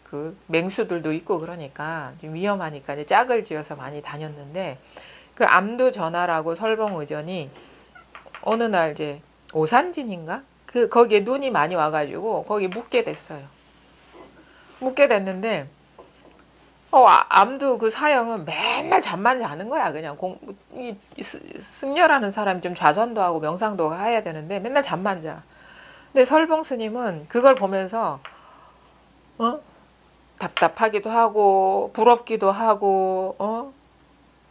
그 맹수들도 있고 그러니까 좀 위험하니까 이제 짝을 지어서 많이 다녔는데 그 암두 전하라고 설봉 의전이 어느 날 이제 오산진인가? 그 거기에 눈이 많이 와가지고 거기 묵게 됐어요. 묵게 됐는데 암두 그 사형은 맨날 잠만 자는 거야. 그냥 승려라는 사람이 좀 좌선도 하고 명상도 해야 되는데 맨날 잠만 자. 근데 설봉 스님은 그걸 보면서 어? 답답하기도 하고 부럽기도 하고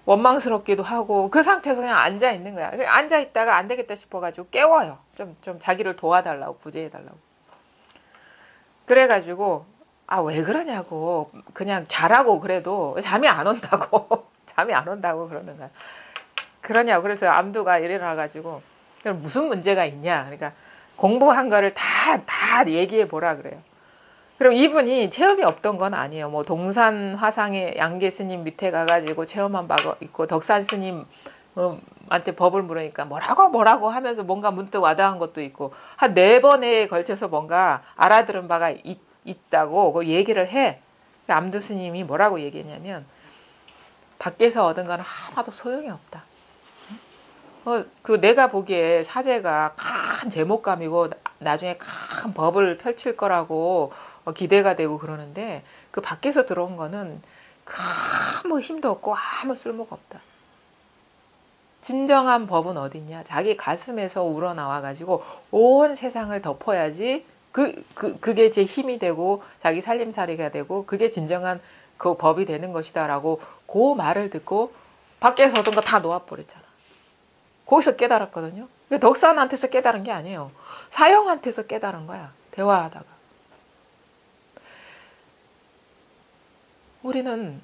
원망스럽기도 하고 그 상태에서 그냥 앉아 있는 거야. 앉아 있다가 안 되겠다 싶어가지고 깨워요. 좀 자기를 도와달라고 구제해달라고. 그래가지고 왜 그러냐고 그냥 자라고 그래도 잠이 안 온다고 잠이 안 온다고 그러는 거야. 그러냐고. 그래서 암두가 일어나가지고 무슨 문제가 있냐. 그러니까 공부한 거를 다 얘기해 보라 그래요. 그럼 이분이 체험이 없던 건 아니에요. 뭐 동산 화상의 양계 스님 밑에 가가지고 체험한 바가 있고 덕산 스님 한테 법을 물으니까 뭐라고 하면서 뭔가 문득 와닿은 것도 있고 한 4번에 걸쳐서 뭔가 알아들은 바가 있다고 그 얘기를 해. 암두 스님이 뭐라고 얘기했냐면 밖에서 얻은 건 하나도 소용이 없다. 그 내가 보기에 사제가 큰 제목감이고 나중에 큰 법을 펼칠 거라고 기대가 되고 그러는데 그 밖에서 들어온 거는 아무 힘도 없고 아무 쓸모가 없다. 진정한 법은 어딨냐? 자기 가슴에서 우러나와가지고 온 세상을 덮어야지 그게 제 힘이 되고 자기 살림살이가 되고 그게 진정한 그 법이 되는 것이다라고 그 말을 듣고 밖에서 얻은 거 다 놓아버렸잖아. 거기서 깨달았거든요. 덕산한테서 깨달은 게 아니에요. 사형한테서 깨달은 거야. 대화하다가. 우리는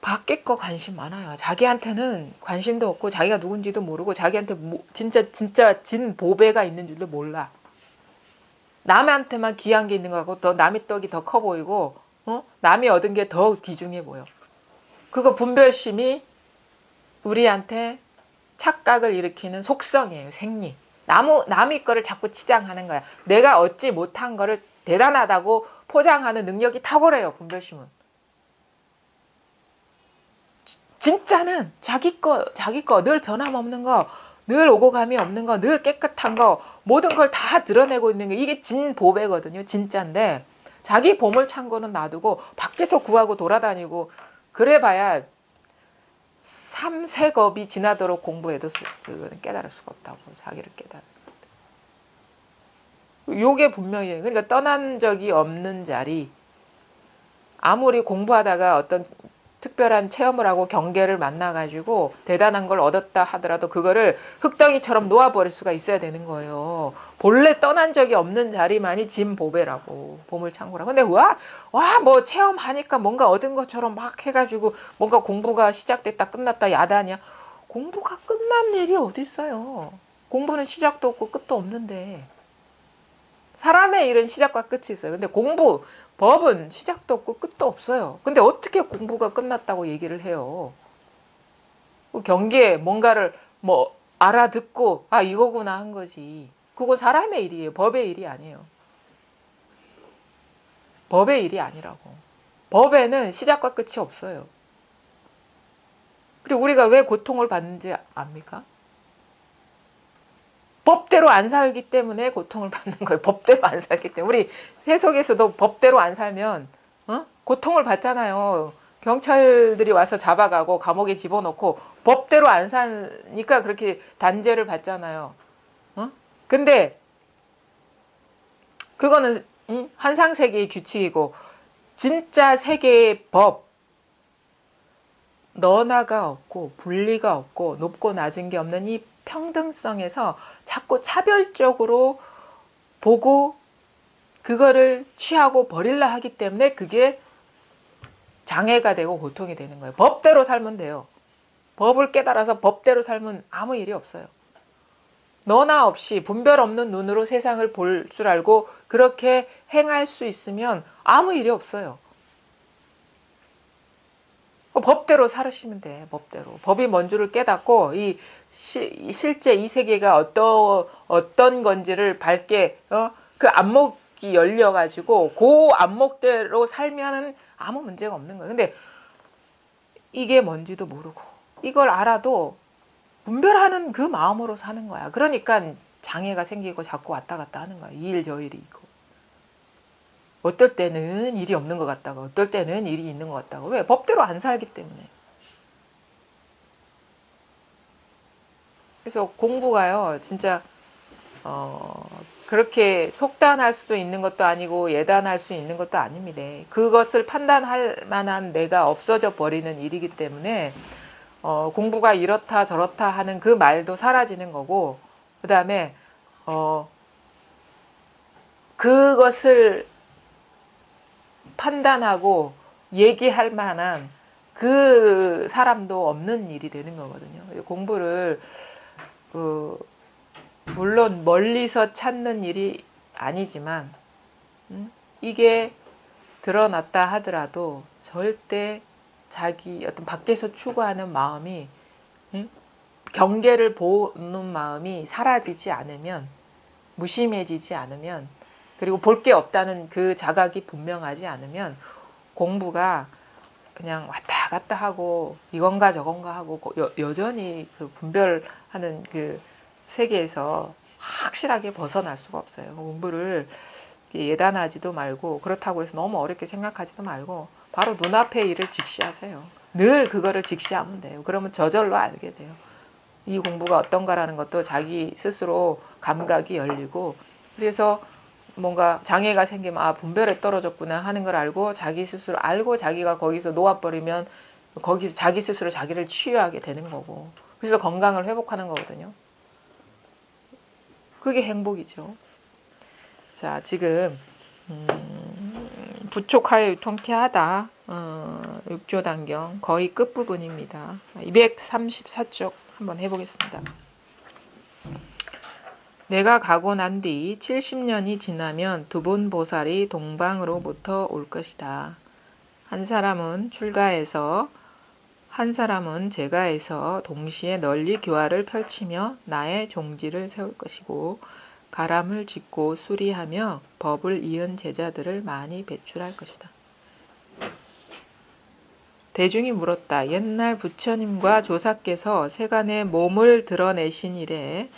밖에 거 관심 많아요. 자기한테는 관심도 없고 자기가 누군지도 모르고 자기한테 진짜 진 보배가 있는 줄도 몰라. 남한테만 귀한 게 있는 거 같고 더 남의 떡이 더 커 보이고 남이 얻은 게 더 귀중해 보여. 그거 분별심이 우리한테 착각을 일으키는 속성이에요. 생리. 남의 거를 자꾸 치장하는 거야. 내가 얻지 못한 거를 대단하다고 포장하는 능력이 탁월해요. 분별심은. 진짜는 자기 거 늘 변함없는 거, 늘 오고감이 없는 거, 늘 깨끗한 거, 모든 걸 다 드러내고 있는 게 이게 진보배거든요. 진짜인데 자기 보물 창고는 놔두고 밖에서 구하고 돌아다니고 그래봐야 3세겁이 지나도록 공부해도 깨달을 수가 없다고. 자기를 깨달을. 요게 분명히 그러니까 떠난 적이 없는 자리. 아무리 공부하다가 어떤 특별한 체험을 하고 경계를 만나가지고 대단한 걸 얻었다 하더라도 그거를 흙덩이처럼 놓아버릴 수가 있어야 되는 거예요. 본래 떠난 적이 없는 자리만이 진보배라고. 보물창고라고. 근데 뭐 체험하니까 뭔가 얻은 것처럼 막 해가지고 뭔가 공부가 시작됐다 끝났다 야단이야. 공부가 끝난 일이 어디 있어요. 공부는 시작도 없고 끝도 없는데. 사람의 일은 시작과 끝이 있어요. 근데 법은 시작도 없고 끝도 없어요. 근데 어떻게 공부가 끝났다고 얘기를 해요? 경계에 뭔가를 뭐 알아듣고 이거구나 한 거지. 그건 사람의 일이에요. 법의 일이 아니에요. 법의 일이 아니라고. 법에는 시작과 끝이 없어요. 그리고 우리가 왜 고통을 받는지 압니까? 법대로 안 살기 때문에 고통을 받는 거예요. 법대로 안 살기 때문에. 우리 세속에서도 법대로 안 살면 고통을 받잖아요. 경찰들이 와서 잡아가고 감옥에 집어넣고 법대로 안 사니까 그렇게 단죄를 받잖아요. 근데 그거는 한상세계의 규칙이고 진짜 세계의 법, 너나가 없고 분리가 없고 높고 낮은 게 없는 이 평등성에서 자꾸 차별적으로 보고 그거를 취하고 버릴라 하기 때문에 그게 장애가 되고 고통이 되는 거예요. 법대로 살면 돼요. 법을 깨달아서 법대로 살면 아무 일이 없어요. 너나 없이 분별 없는 눈으로 세상을 볼 줄 알고 그렇게 행할 수 있으면 아무 일이 없어요. 법대로 살으시면 돼. 법대로. 법이 뭔 줄을 깨닫고 실제 이 세계가 어떤 건지를 밝게 그 안목이 열려가지고 그 안목대로 살면은 아무 문제가 없는 거예요. 근데 이게 뭔지도 모르고 이걸 알아도 분별하는 그 마음으로 사는 거야. 그러니까 장애가 생기고 자꾸 왔다 갔다 하는 거야. 이 일 저 일이 있고. 어떨 때는 일이 없는 것 같다고, 어떨 때는 일이 있는 것 같다고. 왜? 법대로 안 살기 때문에. 그래서 공부가요, 진짜 그렇게 속단할 수도 있는 것도 아니고 예단할 수 있는 것도 아닙니다. 그것을 판단할 만한 내가 없어져 버리는 일이기 때문에 공부가 이렇다 저렇다 하는 그 말도 사라지는 거고, 그 다음에 그것을 판단하고 얘기할 만한 그 사람도 없는 일이 되는 거거든요. 공부를 물론 멀리서 찾는 일이 아니지만 이게 드러났다 하더라도 절대 자기 어떤 밖에서 추구하는 마음이 경계를 보는 마음이 사라지지 않으면, 무심해지지 않으면, 그리고 볼 게 없다는 그 자각이 분명하지 않으면 공부가 그냥 왔다 갔다 하고 이건가 저건가 하고 여전히 그 분별하는 그 세계에서 확실하게 벗어날 수가 없어요. 공부를 예단하지도 말고 그렇다고 해서 너무 어렵게 생각하지도 말고 바로 눈앞의 일을 직시하세요. 늘 그거를 직시하면 돼요. 그러면 저절로 알게 돼요. 이 공부가 어떤가라는 것도 자기 스스로 감각이 열리고, 그래서 뭔가 장애가 생기면 분별에 떨어졌구나 하는 걸 알고 자기 스스로 알고 자기가 거기서 놓아버리면 거기서 자기 스스로 자기를 치유하게 되는 거고, 그래서 건강을 회복하는 거거든요. 그게 행복이죠. 자, 지금 부촉하여 유통케하다 6조 단경 거의 끝부분입니다. 234쪽 한번 해보겠습니다. 내가 가고 난 뒤 70년이 지나면 두 분 보살이 동방으로부터 올 것이다. 한 사람은 출가해서 한 사람은 제가에서 동시에 널리 교화를 펼치며 나의 종지를 세울 것이고, 가람을 짓고 수리하며 법을 이은 제자들을 많이 배출할 것이다. 대중이 물었다. 옛날 부처님과 조사께서 세간의 몸을 드러내신 이래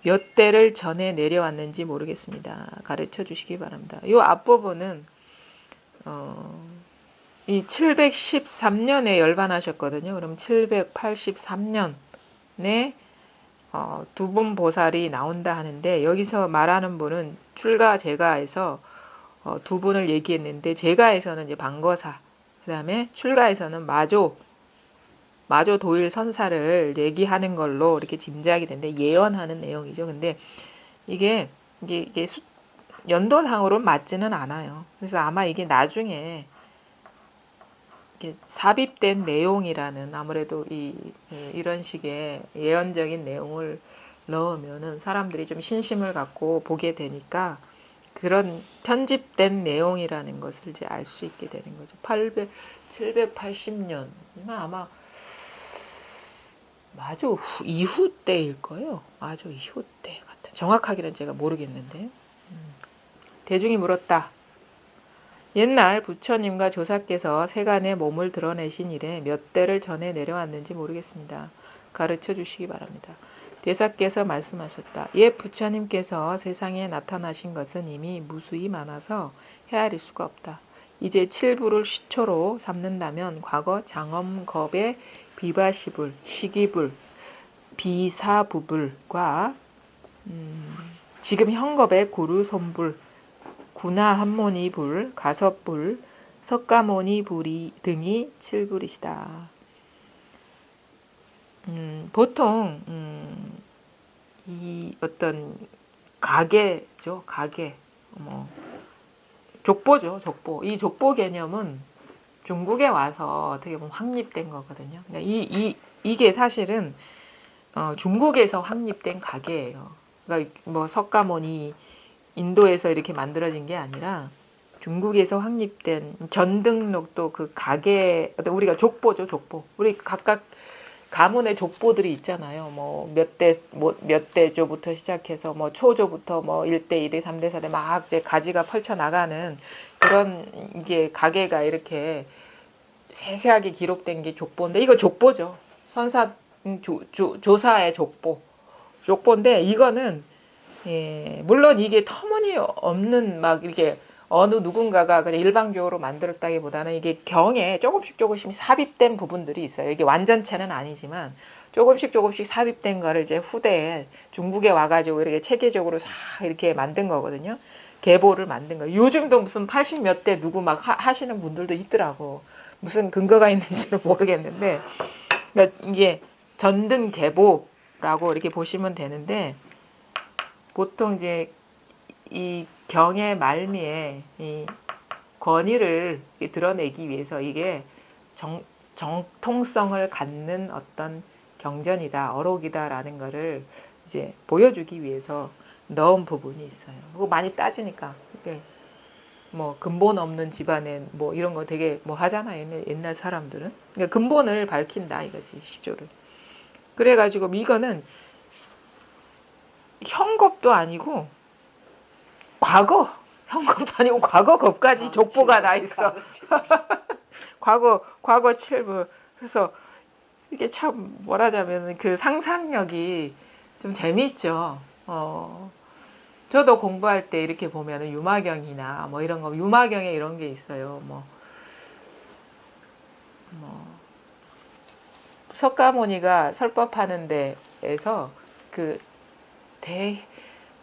몇 대를 전해 내려왔는지 모르겠습니다. 가르쳐 주시기 바랍니다. 이 앞부분은 이 713년에 열반하셨거든요. 그럼 783년에 두 분 보살이 나온다 하는데, 여기서 말하는 분은 출가 제가에서 두 분을 얘기했는데, 제가에서는 이제 방거사, 그 다음에 출가에서는 마조 도일 선사를 얘기하는 걸로 이렇게 짐작이 되는데, 예언하는 내용이죠. 근데 이게 연도상으로는 맞지는 않아요. 그래서 아마 이게 나중에 삽입된 내용이라는, 아무래도 이런 식의 예언적인 내용을 넣으면은 사람들이 좀 신심을 갖고 보게 되니까 그런 편집된 내용이라는 것을 이제 알 수 있게 되는 거죠. 780년 아마 마조 이후 때일 거예요. 마조 이후 때 같은. 정확하게는 제가 모르겠는데. 대중이 물었다. 옛날 부처님과 조사께서 세간의 몸을 드러내신 이래 몇 대를 전해 내려왔는지 모르겠습니다. 가르쳐 주시기 바랍니다. 대사께서 말씀하셨다. 옛 부처님께서 세상에 나타나신 것은 이미 무수히 많아서 헤아릴 수가 없다. 이제 칠부를 시초로 삼는다면 과거 장엄겁의 비바시불, 시기불, 비사부불과 지금 현겁의 구루손불, 구나한모니불, 가섭불, 석가모니불이 등이 칠불이시다. 보통 이 어떤 가계죠, 가계, 족보죠, 족보. 이 족보 개념은 중국에 와서 어떻게 보면 확립된 거거든요. 그러니까 이게 사실은 중국에서 확립된 가계예요. 그러니까 뭐 석가모니 인도에서 이렇게 만들어진 게 아니라 중국에서 확립된 전등록도 그 가게, 우리가 족보죠, 족보. 우리 각각 가문의 족보들이 있잖아요. 뭐 몇 대조부터 시작해서 뭐 초조부터 뭐 1대, 2대, 3대, 4대 막 이제 가지가 펼쳐 나가는 그런 이게 가게가 이렇게 세세하게 기록된 게 족보인데 이거 족보죠. 선사 조사의 족보. 족보인데 이거는 물론 이게 터무니없는 막 이렇게 어느 누군가가 그냥 일방적으로 만들었다기보다는 이게 경에 조금씩 삽입된 부분들이 있어요. 이게 완전체는 아니지만 조금씩 삽입된 거를 이제 후대에 중국에 와가지고 이렇게 체계적으로 싹 이렇게 만든 거거든요. 계보를 만든 거. 요즘도 무슨 80 몇 대 누구 막 하시는 분들도 있더라고. 무슨 근거가 있는지는 모르겠는데, 그러니까 이게 전등 계보라고 이렇게 보시면 되는데, 보통 이제 이 경의 말미에 이 권위를 드러내기 위해서 이게 정통성을 갖는 어떤 경전이다, 어록이다라는 거를 이제 보여주기 위해서 넣은 부분이 있어요. 그거 많이 따지니까 이게 뭐 근본 없는 집안에 뭐 이런 거 되게 뭐 하잖아요. 옛날 사람들은. 그러니까 근본을 밝힌다 이거지, 시조를. 그래가지고 이거는 현겁도 아니고 과거 현겁도 아니고 과거 겁까지 족보가 나 있어. 과거 칠부. 그래서 이게 참 뭐라자면 그 상상력이 좀 재미있죠. 저도 공부할 때 이렇게 보면은 유마경이나 뭐 이런 거, 유마경에 이런 게 있어요. 뭐 석가모니가 설법하는 데에서 그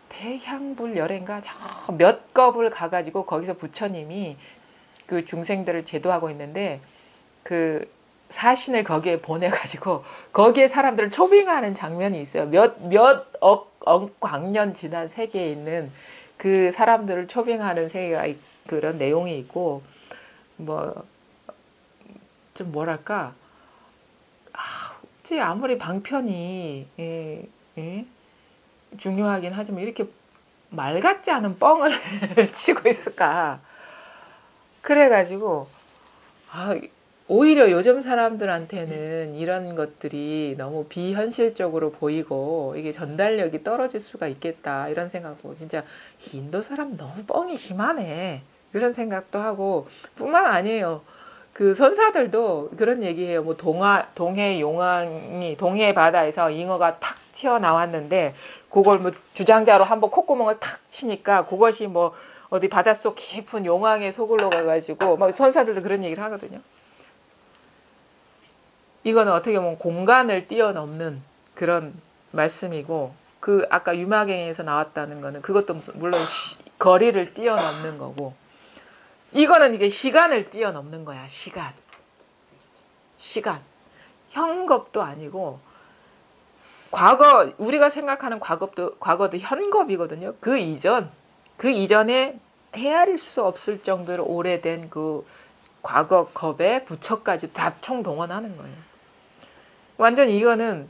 대향불 열애인가 저 몇 겁을 가가지고 거기서 부처님이 그 중생들을 제도하고 있는데 그 사신을 거기에 보내가지고 거기에 사람들을 초빙하는 장면이 있어요. 몇억 광년 지난 세계에 있는 그 사람들을 초빙하는 세계가 그런 내용이 있고 뭐 좀 뭐랄까 아무리 방편이 중요하긴 하지만 이렇게 말 같지 않은 뻥을 치고 있을까. 그래가지고 오히려 요즘 사람들한테는 이런 것들이 너무 비현실적으로 보이고 이게 전달력이 떨어질 수가 있겠다 이런 생각하고 진짜 인도 사람 너무 뻥이 심하네 이런 생각도 하고 뿐만 아니에요. 그 선사들도 그런 얘기해요. 뭐 동해 용왕이 동해 바다에서 잉어가 탁 튀어나왔는데 그걸 뭐 주장자로 한번 콧구멍을 탁 치니까 그것이 뭐 어디 바닷속 깊은 용왕의 속으로 가가지고 막 선사들도 그런 얘기를 하거든요. 이거는 어떻게 보면 공간을 뛰어넘는 그런 말씀이고 그 아까 유마경에서 나왔다는 거는 그것도 물론 거리를 뛰어넘는 거고 이거는 이게 시간을 뛰어넘는 거야. 시간. 현겁도 아니고 과거 우리가 생각하는 과거도 현겁이거든요. 그 이전에 헤아릴 수 없을 정도로 오래된 그 과거 겁에 부처까지 다 총동원하는 거예요. 완전 이거는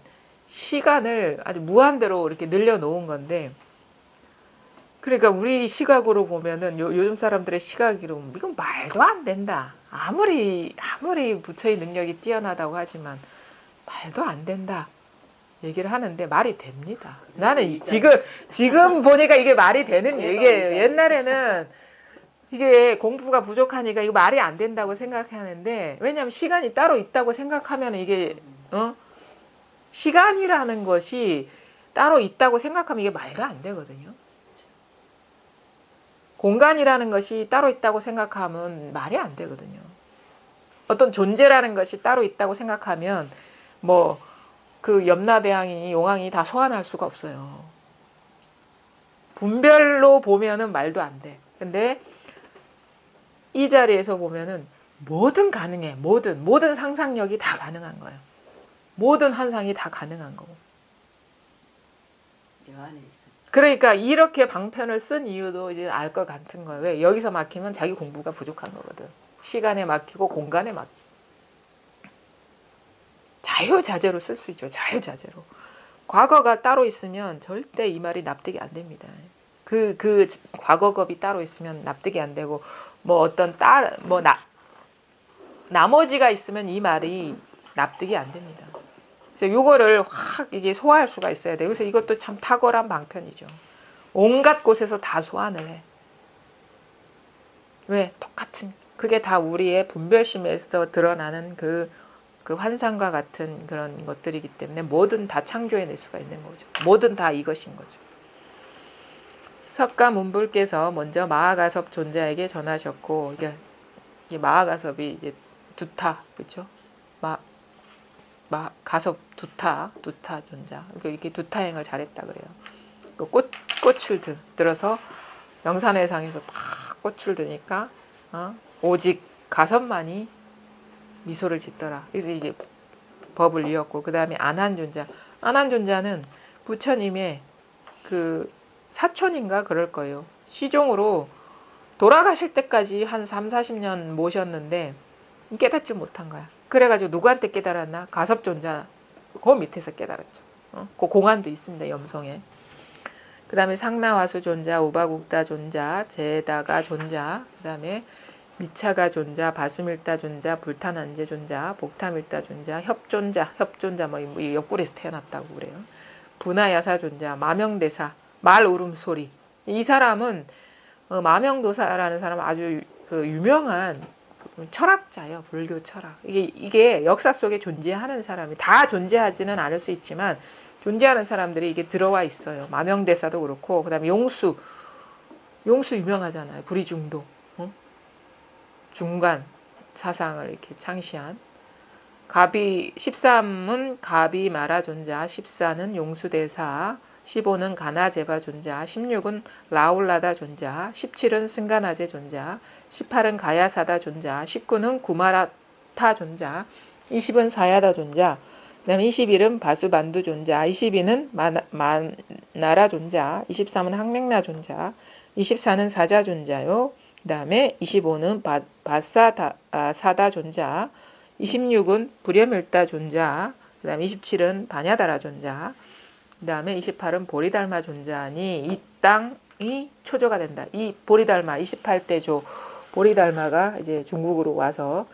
시간을 아주 무한대로 이렇게 늘려놓은 건데 그러니까 우리 시각으로 보면은 요즘 사람들의 시각으로 이건 말도 안 된다. 아무리 부처의 능력이 뛰어나다고 하지만 말도 안 된다. 얘기를 하는데 말이 됩니다. 나는 지금 보니까 이게 말이 되는 얘기예요. 옛날에는 이게 공부가 부족하니까 이거 말이 안 된다고 생각하는데 왜냐하면 시간이 따로 있다고 생각하면 이게 시간이라는 것이 따로 있다고 생각하면 이게 말도 안 되거든요. 공간이라는 것이 따로 있다고 생각하면 말이 안 되거든요. 어떤 존재라는 것이 따로 있다고 생각하면 뭐 그 염라대왕이 용왕이 다 소환할 수가 없어요. 분별로 보면은 말도 안 돼. 근데 이 자리에서 보면은 뭐든 가능해. 모든 상상력이 다 가능한 거예요. 모든 환상이 다 가능한 거고. 그러니까 이렇게 방편을 쓴 이유도 이제 알 것 같은 거예요. 왜? 여기서 막히면 자기 공부가 부족한 거거든. 시간에 막히고 공간에 막히고. 자유자재로 쓸 수 있죠. 자유자재로. 과거가 따로 있으면 절대 이 말이 납득이 안 됩니다. 그 과거급이 따로 있으면 납득이 안 되고 뭐 어떤 나머지가 있으면 이 말이 납득이 안 됩니다. 그래서 요거를 확 이게 소화할 수가 있어야 돼요. 그래서 이것도 참 탁월한 방편이죠. 온갖 곳에서 다 소환을 해. 왜? 똑같은 그게 다 우리의 분별심에서 드러나는 그 환상과 같은 그런 것들이기 때문에 뭐든 다 창조해낼 수가 있는 거죠. 뭐든 다 이것인 거죠. 석가문불께서 먼저 마하가섭 존자에게 전하셨고, 이게 마하가섭이 이제 두타, 그렇죠? 가섭 두타 존자. 이렇게 두타행을 잘했다 그래요. 그 꽃을 들어서 명산회상에서 딱 꽃을 드니까 오직 가섭만이 미소를 짓더라. 그래서 이게 법을 이었고, 그 다음에 안한존자. 안한존자는 부처님의 그 사촌인가 그럴 거예요. 시종으로 돌아가실 때까지 한 30-40년 모셨는데 깨닫지 못한 거야. 그래가지고 누구한테 깨달았나? 가섭존자 그 밑에서 깨달았죠. 그 공안도 있습니다. 염송에. 그 다음에 상나와수 존자, 우바국다 존자, 제다가 존자, 그 다음에 미차가 존자, 바수밀다 존자, 불탄한제 존자, 복타밀다 존자, 협존자 뭐 옆구리에서 태어났다고 그래요. 분하야사 존자, 마명대사, 말 울음소리. 이 사람은 마명도사라는 사람은 아주 그 유명한 철학자예요. 불교 철학. 이게 역사 속에 존재하는 사람이 다 존재하지는 않을 수 있지만 존재하는 사람들이 이게 들어와 있어요. 마명대사도 그렇고, 그다음에 용수 유명하잖아요. 불이중도. 중간 사상을 이렇게 창시한. 가비 13은 가비 마라 존자, 14는 용수대사, 15는 가나제바 존자, 16은 라울라다 존자, 17은 승가나제 존자, 18은 가야사다 존자, 19는 구마라타 존자, 20은 사야다 존자, 그 다음에 21은 바수반두 존자, 22는 마나라 존자, 23은 항명나 존자, 24는 사자 존자요. 그 다음에 25는 사다 존자, 26은 불여밀다 존자, 그 다음에 27은 바냐다라 존자, 그 다음에 28은 보리달마 존자니 이 땅이 초조가 된다. 이 보리달마 28대 조 보리달마가 이제 중국으로 와서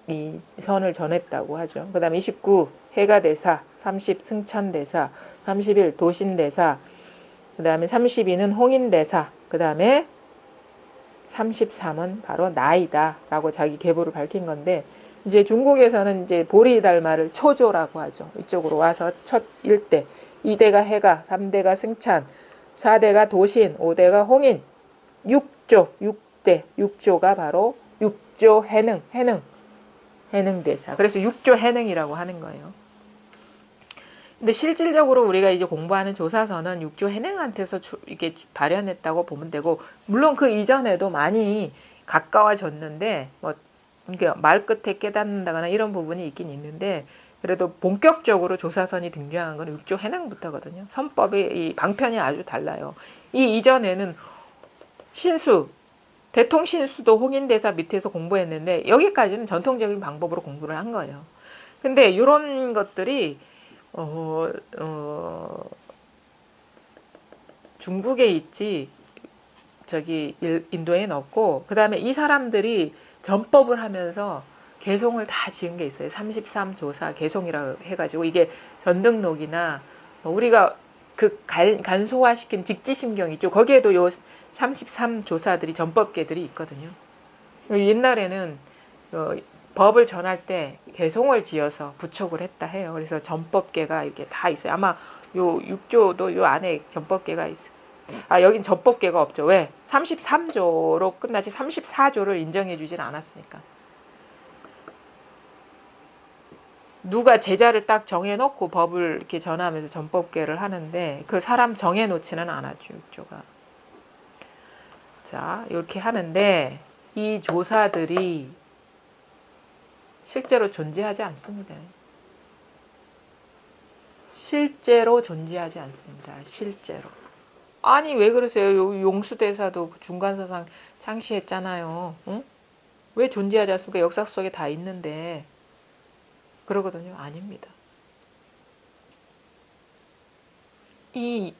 이 선을 전했다고 하죠. 그 다음에 29 해가대사, 30 승천대사, 31 도신대사, 그 다음에 32는 홍인대사, 그 다음에 33은 바로 나이다 라고 자기 계보를 밝힌 건데, 이제 중국에서는 이제 보리달마를 초조라고 하죠. 이쪽으로 와서 첫 1대, 2대가 해가, 3대가 승찬, 4대가 도신, 5대가 홍인, 6대, 6조가 바로 6조 해능대사. 그래서 6조 해능이라고 하는 거예요. 근데 실질적으로 우리가 이제 공부하는 조사서는 6조 해능한테서 이게 발현했다고 보면 되고, 물론 그 이전에도 많이 가까워졌는데, 뭐, 이게 말 끝에 깨닫는다거나 이런 부분이 있긴 있는데, 그래도 본격적으로 조사선이 등장한 건 6조 해능부터거든요. 선법의 이 방편이 아주 달라요. 이 이전에는 대통신수도 홍인대사 밑에서 공부했는데, 여기까지는 전통적인 방법으로 공부를 한 거예요. 근데 이런 것들이 중국에 있지 저기 인도에는 없고, 그 다음에 이 사람들이 전법을 하면서 개송을 다 지은 게 있어요. 33조사 개송이라고 해가지고, 이게 전등록이나 우리가 그 간소화시킨 직지심경 있죠. 거기에도 요 33조사들이 전법계들이 있거든요. 옛날에는 법을 전할 때 개송을 지어서 부촉을 했다 해요. 그래서 전법계가 이렇게 다 있어요. 아마 요 6조도 요 안에 전법계가 있어요. 여긴 전법계가 없죠. 왜? 33조로 끝나지 34조를 인정해 주질 않았으니까. 누가 제자를 딱 정해놓고 법을 이렇게 전하면서 전법계를 하는데, 그 사람 정해놓지는 않았죠. 6조가. 자, 이렇게 하는데 이 조사들이 실제로 존재하지 않습니다. 실제로 존재하지 않습니다. 실제로. 아니 왜 그러세요? 용수대사도 중간사상 창시했잖아요. 응? 왜 존재하지 않습니까? 역사 속에 다 있는데. 그러거든요. 아닙니다. 이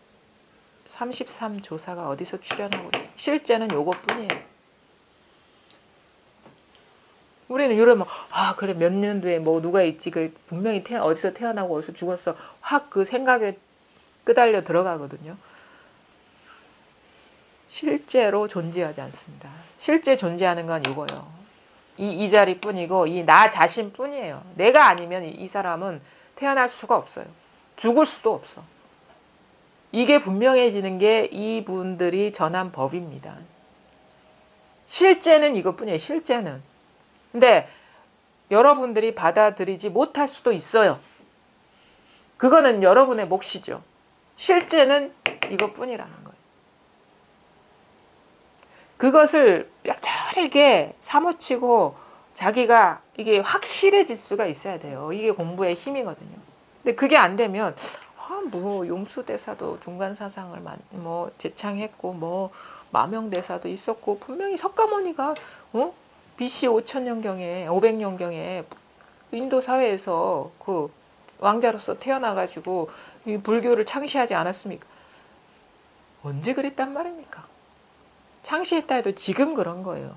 33조사가 어디서 출현하고 있습니까? 실제는 요것뿐이에요. 우리는 이러면 그래 몇 년도에 뭐 누가 있지 그 분명히 어디서 태어나고 어디서 죽었어 확 그 생각에 끄달려 들어가거든요. 실제로 존재하지 않습니다. 실제 존재하는 건 이거예요. 이 자리뿐이고 이 나 자신뿐이에요. 내가 아니면 이 사람은 태어날 수가 없어요. 죽을 수도 없어. 이게 분명해지는 게 이분들이 전한 법입니다. 실제는 이것뿐이에요. 실제는. 근데 여러분들이 받아들이지 못할 수도 있어요. 그거는 여러분의 몫이죠. 실제는 이것뿐이라는 거예요. 그것을 뼈저리게 사무치고 자기가 이게 확실해질 수가 있어야 돼요. 이게 공부의 힘이거든요. 근데 그게 안 되면 뭐 용수대사도 중간사상을 뭐 제창했고 뭐 마명대사도 있었고 분명히 석가모니가 BC 5000년경에 500년경에 인도 사회에서 그 왕자로서 태어나가지고 이 불교를 창시하지 않았습니까? 언제 그랬단 말입니까? 창시했다 해도 지금 그런 거예요.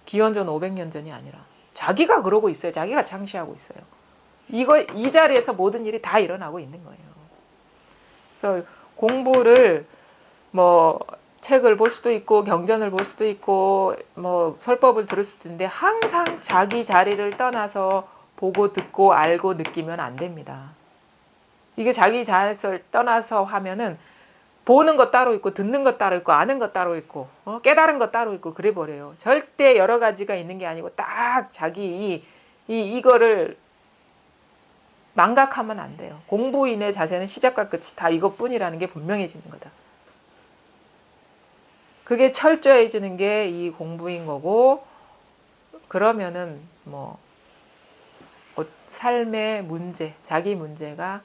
기원전 500년 전이 아니라 자기가 그러고 있어요. 자기가 창시하고 있어요. 이 자리에서 모든 일이 다 일어나고 있는 거예요. 그래서 공부를 뭐 책을 볼 수도 있고 경전을 볼 수도 있고 뭐 설법을 들을 수도 있는데 항상 자기 자리를 떠나서 보고 듣고 알고 느끼면 안 됩니다. 이게 자기 자리를 떠나서 하면은 보는 것 따로 있고 듣는 것 따로 있고 아는 것 따로 있고 깨달은 것 따로 있고 그래 버려요. 절대 여러 가지가 있는 게 아니고 딱 자기 이거를 망각하면 안 돼요. 공부인의 자세는 시작과 끝이 다 이것뿐이라는 게 분명해지는 거다. 그게 철저해지는 게 이 공부인 거고 그러면은 뭐 삶의 문제, 자기 문제가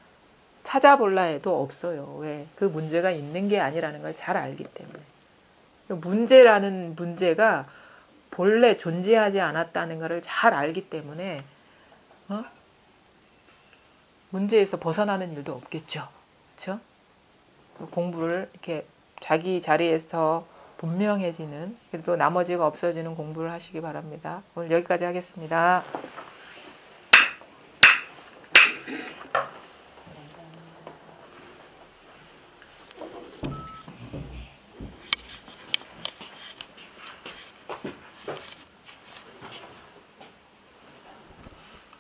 찾아볼라 해도 없어요. 왜? 그 문제가 있는 게 아니라는 걸 잘 알기 때문에. 문제라는 문제가 본래 존재하지 않았다는 것을 잘 알기 때문에 문제에서 벗어나는 일도 없겠죠. 그렇죠? 공부를 이렇게 자기 자리에서 분명해지는 그래도 나머지가 없어지는 공부를 하시기 바랍니다. 오늘 여기까지 하겠습니다.